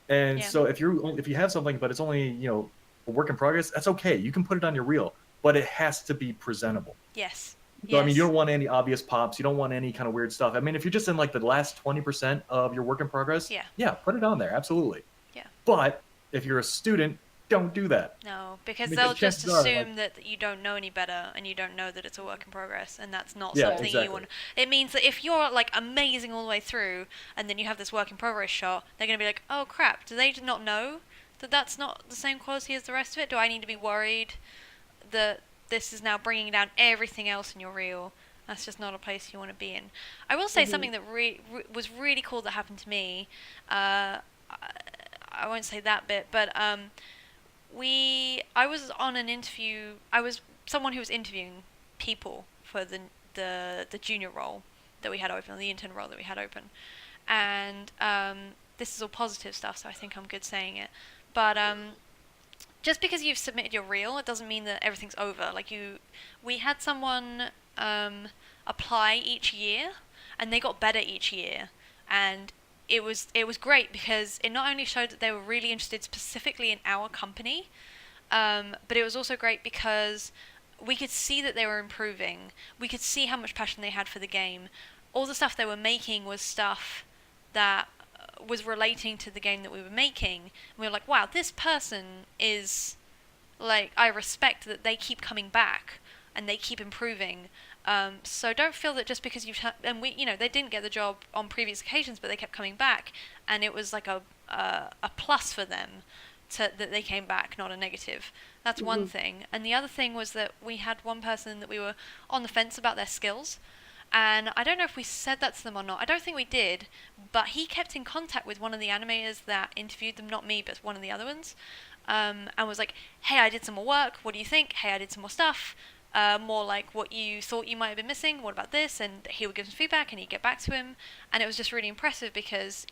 And Yeah. so if you have something, but it's only, a work in progress, that's okay. You can put it on your reel, but it has to be presentable. Yes. So I mean, you Yes. don't want any obvious pops. You don't want any kind of weird stuff. I mean, if you're just in like the last 20% of your work in progress, Yeah. yeah, put it on there, absolutely. Yeah. But if you're a student, don't do that. No, because Because they'll just chances are, like, assume that you don't know any better and you don't know that it's a work in progress, and that's not yeah, Yeah. something you exactly. want. It means that if you're like amazing all the way through and then you have this work in progress shot, they're going to be like, oh crap, do they not know that that's not the same quality as the rest of it? Do I need to be worried that this is now bringing down everything else in your reel? That's just not a place you want to be in. I will say Mhm, something that was really cool that happened to me. Uh, I won't say that bit, but I was on an interview. I was someone who was interviewing people for the junior role that we had open, the intern role that we had open, and this is all positive stuff, so I think I'm good saying it. But just because you've submitted your reel, it doesn't mean that everything's over. We had someone apply each year, and they got better each year, and it was great because it not only showed that they were really interested specifically in our company, but it was also great because we could see that they were improving. We could see how much passion they had for the game. All the stuff they were making was stuff that was relating to the game that we were making. And we were like, wow, this person is like, I respect that they keep coming back and they keep improving. So don't feel that just because and we, they didn't get the job on previous occasions, but they kept coming back, and it was like a plus for them that they came back, not a negative. That's one mhm, thing. And the other thing was that we had one person that we were on the fence about their skills. And I don't know if we said that to them or not. I don't think we did. But he kept in contact with one of the animators that interviewed them, not me, but one of the other ones. and was like, hey, I did some more work. What do you think? Hey, I did some more stuff. More like what you thought you might have been missing. What about this? And he would give some feedback and he'd get back to him. And it was just really impressive because,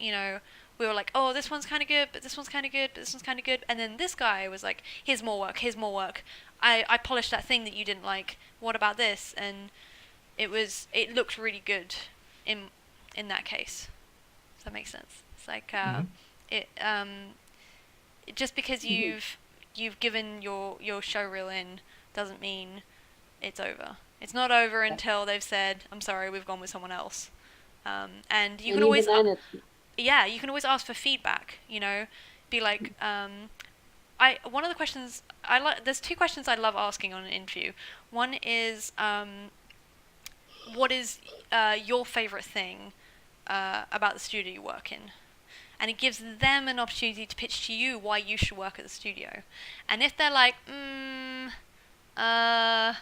we were like, oh, this one's kind of good, but this one's kind of good, but this one's kind of good. And then this guy was like, here's more work, here's more work. I polished that thing that you didn't like. What about this? And it looked really good in that case. Does that make sense? It's like, it, just because you've given your show reel in doesn't mean it's over. It's not over until they've said, I'm sorry, we've gone with someone else. And you can even always, then, it's you can always ask for feedback. Be like, one of the questions I like. There's two questions I love asking on an interview. One is, what is your favorite thing about the studio you work in? And it gives them an opportunity to pitch to you why you should work at the studio. And if they're like, I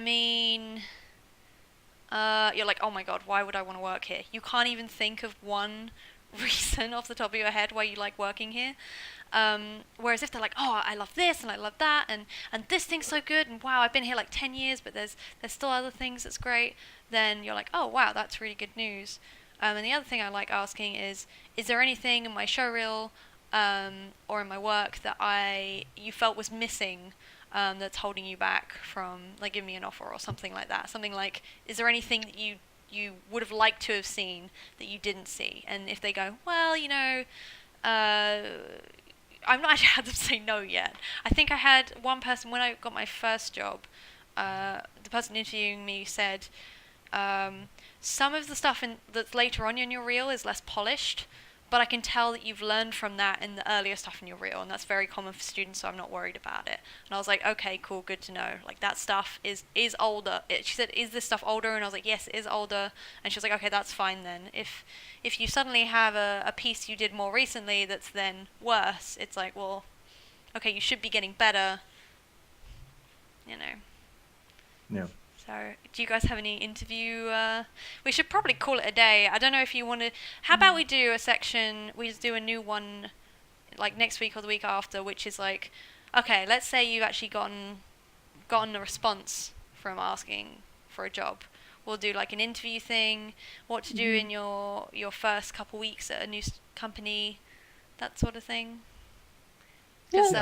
mean, you're like, oh my god, why would I want to work here? You can't even think of one reason off the top of your head why you like working here. Whereas if they're like, oh, I love this and I love that and this thing's so good and wow, I've been here like 10 years but there's still other things that's great, then you're like, oh wow, that's really good news. And the other thing I like asking is there anything in my showreel or in my work that you felt was missing, that's holding you back from like giving me an offer or something like that? Something like, is there anything that you would have liked to have seen that you didn't see? And if they go, well, I've not actually had them say no yet. I think I had one person when I got my first job. The person interviewing me said, some of the stuff that's later on in your reel is less polished, but I can tell that you've learned from that in the earlier stuff in your reel, and that's very common for students, so I'm not worried about it. And I was like, okay, cool, good to know. Like, that stuff is older. She said, is this stuff older? And I was like, yes, it is older. And she was like, okay, that's fine then. If you suddenly have a piece you did more recently that's then worse, it's like, well, okay, you should be getting better, Yeah. So, do you guys have any interview? We should probably call it a day. I don't know if you want to. How about we do a section? We just do a new one, like next week or the week after, which is like, okay, let's say you've actually gotten a response from asking for a job. We'll do like an interview thing, what to do in your first couple weeks at a new company, that sort of thing. Because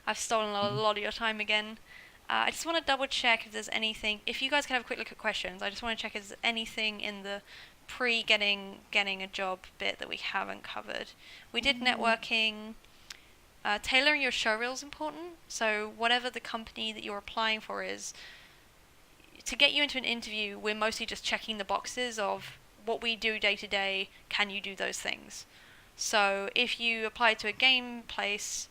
I've stolen a lot of your time again. I just want to double check if there's anything. If you guys could have a quick look at questions, I just want to check if there's anything in the getting a job bit that we haven't covered. We did networking. Tailoring your showreel is important. So whatever the company that you're applying for is, to get you into an interview, we're mostly just checking the boxes of what we do day to day. Can you do those things? So if you apply to a game place,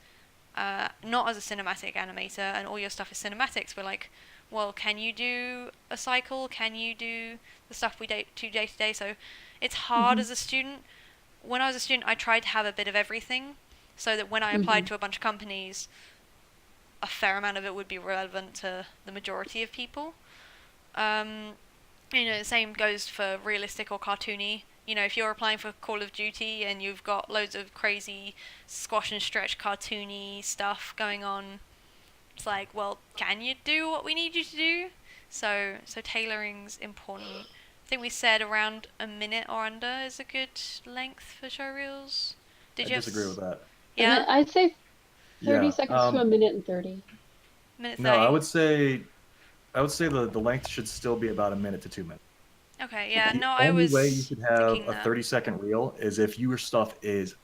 not as a cinematic animator, and all your stuff is cinematics, we're like, well, can you do a cycle? Can you do the stuff we do day to day? So it's hard as a student. When I was a student, I tried to have a bit of everything, so that when I applied to a bunch of companies, a fair amount of it would be relevant to the majority of people. The same goes for realistic or cartoony. If you're applying for Call of Duty and you've got loads of crazy squash and stretch cartoony stuff going on, it's like, well, can you do what we need you to do? So tailoring's important. I think we said around a minute or under is a good length for showreels. I disagree with that. Yeah? I'd say 30 Yeah. seconds to a minute and 30. Minute 30? No, I would say the length should still be about a minute to 2 minutes. Okay, yeah, The no, I only was way you should have thinking a that. 30-second reel is if your stuff is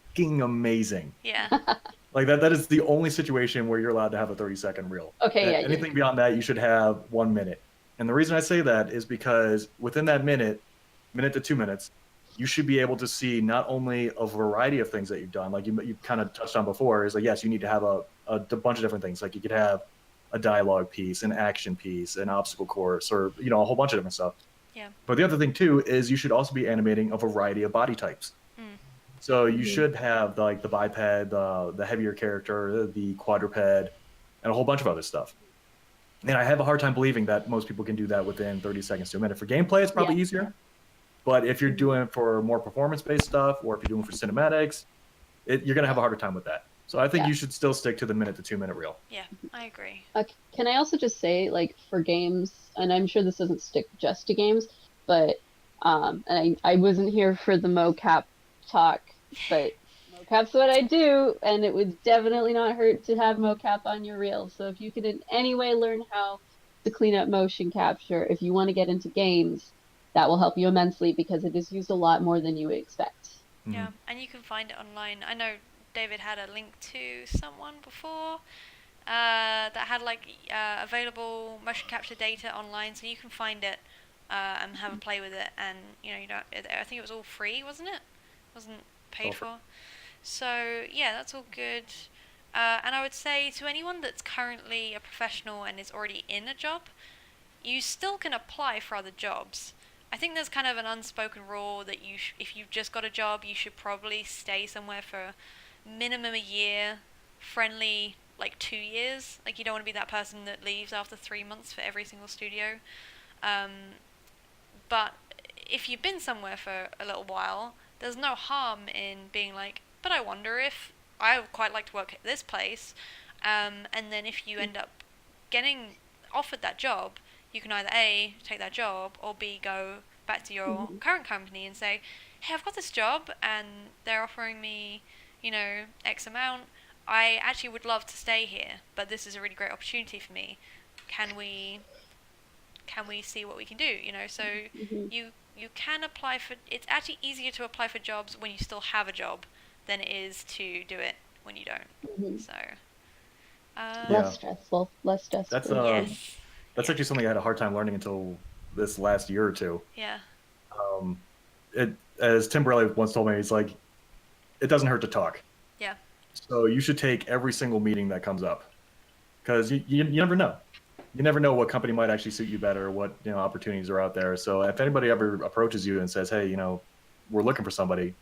fucking amazing. Yeah. Like that is the only situation where you're allowed to have a 30-second reel. Okay, yeah. Anything beyond that, you should have 1 minute. And the reason I say that is because within that minute to 2 minutes, you should be able to see not only a variety of things that you've done, like you kind of touched on before, is like, yes, you need to have a bunch of different things. Like you could have a dialogue piece, an action piece, an obstacle course, or a whole bunch of different stuff. Yeah. But the other thing too is you should also be animating a variety of body types. So you should have the biped, the heavier character, the quadruped, and a whole bunch of other stuff. And I have a hard time believing that most people can do that within 30 seconds to a minute. For gameplay, it's probably easier. But if you're doing it for more performance-based stuff, or if you're doing it for cinematics, you're going to have a harder time with that. So I think Yeah. you should still stick to the minute to 2 minute reel. Yeah, I agree. Can I also just say, like, for games, and I'm sure this doesn't stick just to games, but and I wasn't here for the mocap talk, but mocap's what I do, and it would definitely not hurt to have mocap on your reel. So if you could in any way learn how to clean up motion capture, if you want to get into games, that will help you immensely because it is used a lot more than you would expect. Yeah, and you can find it online. I know David had a link to someone before that had like available motion capture data online, so you can find it and have a play with it. And you don't. I think it was all free, wasn't it? Wasn't paid for. So yeah, that's all good. And I would say to anyone that's currently a professional and is already in a job, you still can apply for other jobs. I think there's kind of an unspoken rule that if you've just got a job, you should probably stay somewhere for minimum a year, friendly like 2 years. Like you don't want to be that person that leaves after 3 months for every single studio. Um, but if you've been somewhere for a little while, there's no harm in being like, but I wonder if I would quite like to work at this place. And then if you end up getting offered that job, you can either A, take that job, or B, go back to your Mhm. current company and say, hey, I've got this job and they're offering me, X amount. I actually would love to stay here, but this is a really great opportunity for me. Can we see what we can do? So Mhm. you can apply for. It's actually easier to apply for jobs when you still have a job than it is to do it when you don't. Mhm. So Yeah, Less stressful, less that's stressful. yes, that's yeah, actually something I had a hard time learning until this last year or two. yeah, Um, it as Tim Borelli once told me, he's like, it doesn't hurt to talk. yeah, So you should take every single meeting that comes up because you never know. You never know what company might actually suit you better, what opportunities are out there. So if anybody ever approaches you and says, "Hey, we're looking for somebody,"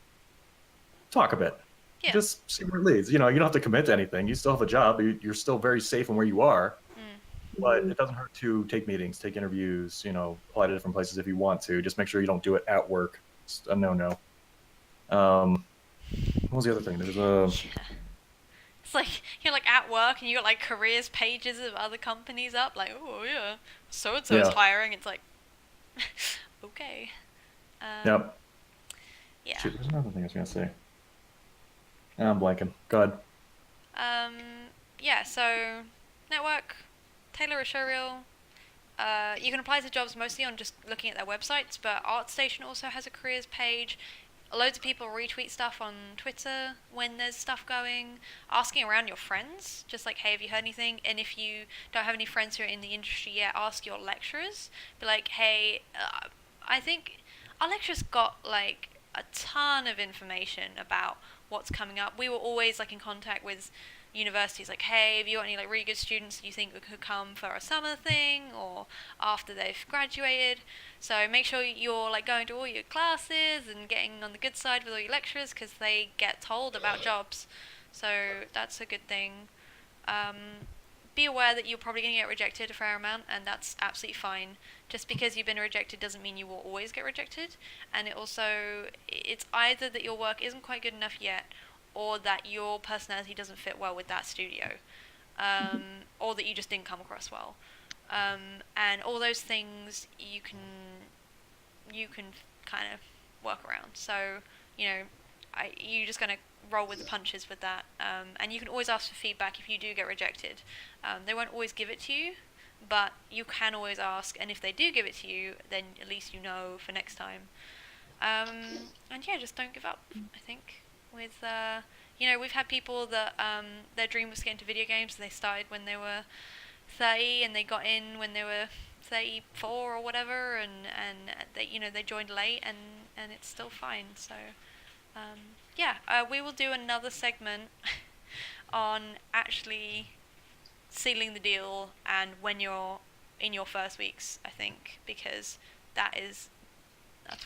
talk a bit. yeah. Just see where it leads. You don't have to commit to anything. You still have a job. You're still very safe in where you are, Mm. but Mhm. it doesn't hurt to take meetings, take interviews. Apply to different places if you want to. Just make sure you don't do it at work. It's a no-no. What was the other thing? There's a Yeah. It's like you're like at work and you got like careers pages of other companies up, like, oh yeah, so and so is yeah, hiring. It's like, okay, yep. yeah. Shoot, there's another thing I was gonna say. I'm blanking. Go ahead. Um, yeah. So network, tailor a showreel. You can apply to jobs mostly on just looking at their websites, but ArtStation also has a careers page. Loads of people retweet stuff on Twitter when there's stuff going, asking around your friends, just like, hey, have you heard anything? And if you don't have any friends who are in the industry yet, ask your lecturers. Be like, hey, I think our lecturers got like a ton of information about what's coming up. We were always like in contact with universities, like, hey, have you got any like really good students you think could come for a summer thing or after they've graduated? So make sure you're like going to all your classes and getting on the good side with all your lecturers because they get told about jobs. So that's a good thing. Um, be aware that you're probably going to get rejected a fair amount, and that's absolutely fine. Just because you've been rejected doesn't mean you will always get rejected. And it's either that your work isn't quite good enough yet, or that your personality doesn't fit well with that studio, or that you just didn't come across well. And all those things you can kind of work around. So you're just gonna roll with the punches with that. And you can always ask for feedback if you do get rejected. They won't always give it to you, but you can always ask. And if they do give it to you, then at least you know for next time. And yeah, just don't give up. I think with we've had people that their dream was to get into video games. They started when they were 30 and they got in when they were 34 or whatever, and they joined late, and it's still fine. So yeah, we will do another segment on actually sealing the deal and when you're in your first weeks, I think, because that's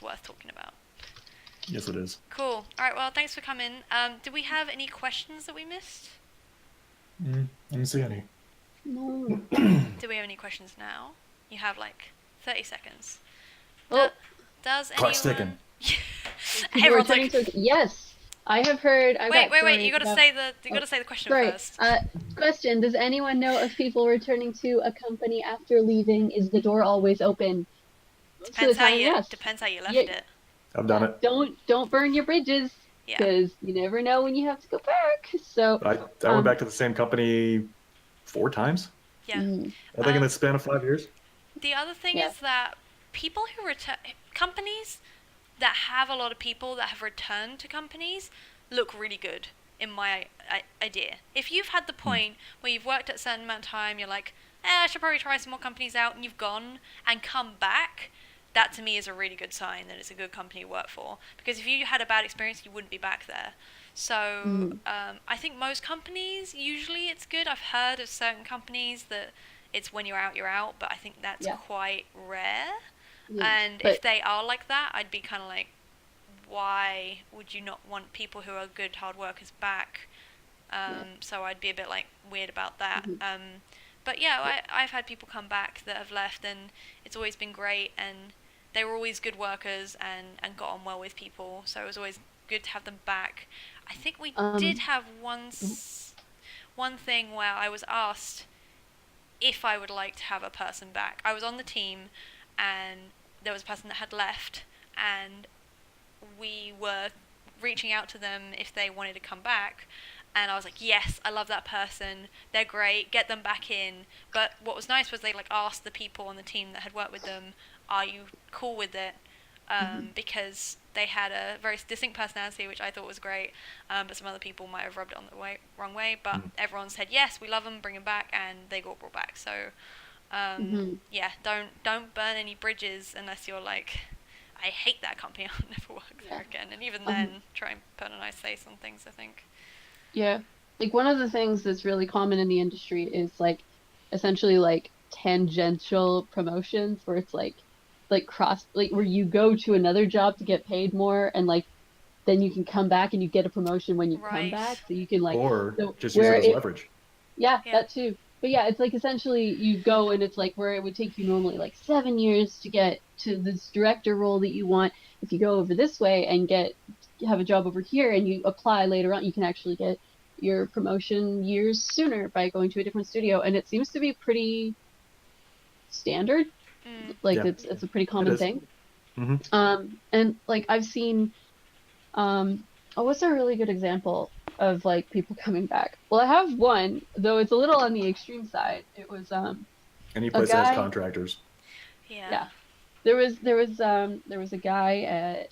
worth talking about. Yes, it is. Cool. All right. Well, thanks for coming. Do we have any questions that we missed? Let me see any. No. Do we have any questions now? You have like 30 seconds. Oh, Does Clock's ticking. anyone? people are Everyone's turning like, to yes. I have heard, I've Wait, got wait, wait. stories about, You got oh, to say the question sorry. first. Question, does anyone know of people returning to a company after leaving? Is the door always open? Most of the time, yes. Depends how you Yeah, left it. I've done yeah. it. Don't burn your bridges Yeah. because you never know when you have to go back. So, I went um, back to the same company 4 times, Yeah. mm, I think, in the Um, span of 5 years. the other thing yeah, is that people who return companies that have a lot of people that have returned to companies look really good in my idea. If you've had the Hmm. point where you've worked at a certain amount of time, you're like, I should probably try some more companies out, and you've gone and come back, that to me is a really good sign that it's a good company to work for. Because if you had a bad experience, you wouldn't be back there. So mm, I think most companies, usually it's good. I've heard of certain companies that it's when you're out, but I think that's yeah, quite rare. yeah. And if But they are like that, I'd be kind of like, why would you not want people who are good hard workers back? yeah, So I'd be a bit like weird about that. mhm, But yeah, yeah, I've had people come back that have left, and it's always been great, and they were always good workers and got on well with people. So it was always good to have them back. I think we did um, have mhm, one thing where I was asked if I would like to have a person back. I was on the team, and there was a person that had left, and we were reaching out to them if they wanted to come back. And I was like, yes, I love that person. They're great. Get them back in. But what was nice was they like asked the people on the team that had worked with them, "Are you cool with it?" mhm, Because they had a very distinct personality, which I thought was great. But some other people might have rubbed it on the wrong way. But Hmm. everyone said yes, we love them, bring them back, and they got brought back. So mhm, yeah, don't burn any bridges unless you're like, I hate that company. I'll never work there yeah. again. And even Um, then, try and put a nice face on things. I think. Yeah. Like one of the things that's really common in the industry is like essentially like tangential promotions where it's like cross like where you go to another job to get paid more and like then you can come back and you get a promotion when you come back. Right. So you can like Or so just use where it as it leverage. yeah, Yeah. that too. But yeah, it's like essentially you go and it's like where it would take you normally like 7 years to get to this director role that you want. If you go over this way and get have a job over here and you apply later on, you can actually get your promotion years sooner by going to a different studio. And it seems to be pretty standard. Mm. Like Yeah, it's a pretty it common is. thing. Hmm. And like I've seen oh, what's a really good example of like people coming back? Well, I have one, though it's a little on the extreme side. It was Any a place that has guy, contractors. Yeah. yeah. There was a guy at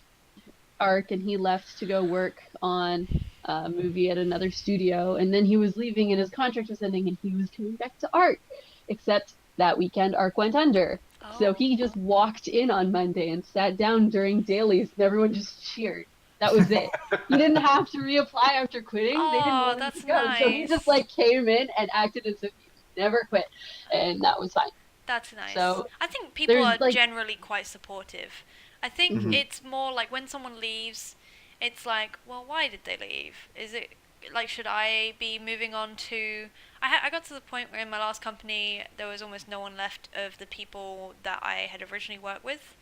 Arc and he left to go work on a movie at another studio and then he was leaving and his contract was ending and he was coming back to Arc. Except that weekend Arc went under. So Oh. he just walked in on Monday and sat down during dailies and everyone just cheered. That was it. He didn't have to reapply after quitting. They didn't Oh, want him to that's go. So he just nice. like came in and acted as if he never quit. And that was fine. That's nice. So I think people there's are like generally quite supportive. I think Hmm. mhm, it's more like when someone leaves, it's like, well, why did they leave? Is it like, should I be moving on to. I got to the point where in my last company, there was almost no one left of the people that I had originally worked with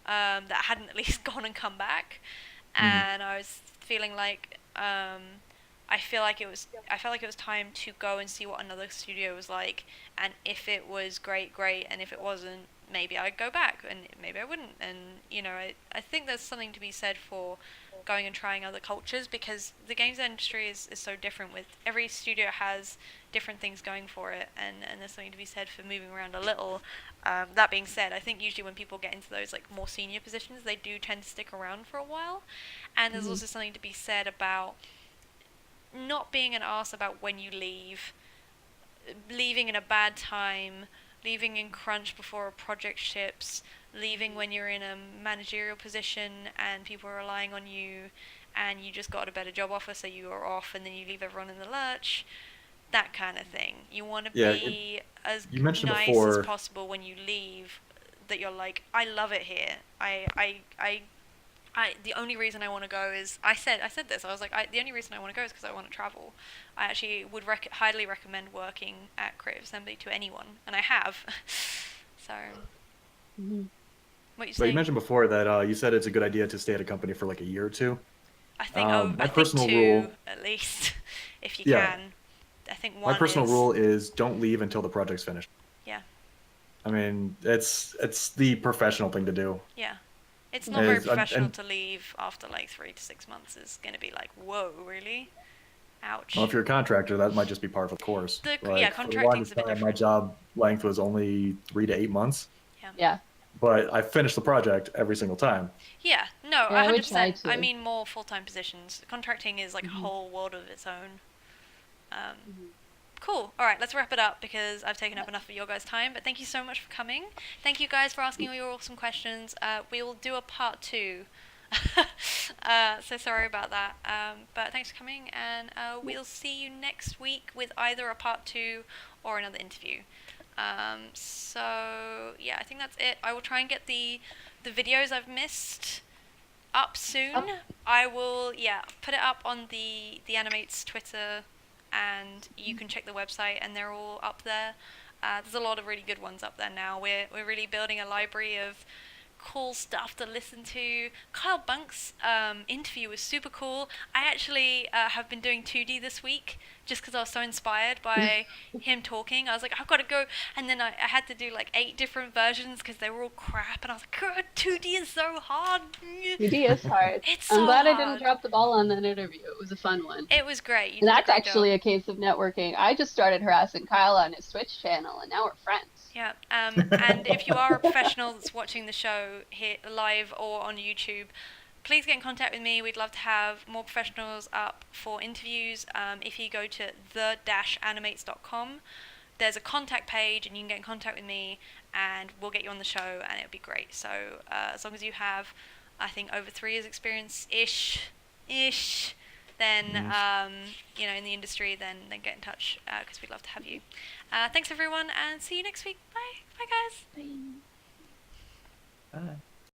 that hadn't at least gone and come back. Hmm. And I was feeling like I felt like it was time to go and see what another studio was like, and if it was great, great, and if it wasn't, maybe I'd go back, and maybe I wouldn't. And I think there's something to be said for going and trying other cultures because the games industry is so different. With every studio has different things going for it, and there's something to be said for moving around a little. That being said, I think usually when people get into those like more senior positions, they do tend to stick around for a while, and there's mhm, also something to be said about not being an ass about when you leave, leaving in a bad time, leaving in crunch before a project ships, leaving when you're in a managerial position and people are relying on you and you just got a better job offer so you are off and then you leave everyone in the lurch. That kind of thing. You want to Yeah, be as you mentioned nice as before. possible when you leave that you're like, I love it here. The only reason I want to go is I said this. I was like, the only reason I want to go is because I want to travel. I actually would highly recommend working at Creative Assembly to anyone, and I have. So, mhm, what you But you saying? mentioned before that you said it's a good idea to stay at a company for like a year or two. I think My I think personal two rule, at least, if you yeah, can. I think my one personal is rule is don't leave until the project's finished. yeah, I mean, it's the professional thing to do. yeah. It's not very Is professional and to leave after like 3 to 6 months. It's gonna be like, whoa, really? well, Ouch. if you're a contractor, that might just be par for the course. Yeah, Like for the contracting's longest a bit time, my different. job length was only 3 to 8 months, Yeah. Yeah. but I finished the project every single time. Yeah, no, Yeah, I would try 100%. I to. mean more full-time positions. Contracting is like a Hmm. whole world of its own. Um, Hmm. cool. All right, let's wrap it up because I've taken up enough of your guys' time. But thank you so much for coming. Thank you guys for asking all your awesome questions. We will do a part two. So sorry about that. But thanks for coming, and we'll see you next week with either a part two or another interview. So yeah, I think that's it. I will try and get the videos I've missed up soon. Oh, I will put it up on the AniMates Twitter, and you can check the website, and they're all up there. There's a lot of really good ones up there now. We're really building a library of cool stuff to listen to. Kyle Bunk's interview was super cool. I actually have been doing 2D this week just because I was so inspired by him talking. I was like, I've got to go. And then I had to do like 8 different versions because they were all crap. And I was like, God, 2D is so hard. 2D is hard. It's I'm so glad I didn't hard. drop the ball on that interview. It was a fun one. It was great. You And did a that's great job. actually a case of networking. I just started harassing Kyle on his Twitch channel, and now we're friends. Yeah, and if you are a professional that's watching the show here live or on YouTube, please get in contact with me. We'd love to have more professionals up for interviews. If you go to the-animates.com, there's a contact page, and you can get in contact with me, and we'll get you on the show, and it'll be great. So as long as you have, I think, over 3 years experience ish, then in the industry, then get in touch because we'd love to have you. Thanks everyone, and see you next week. Bye guys. Bye. Bye.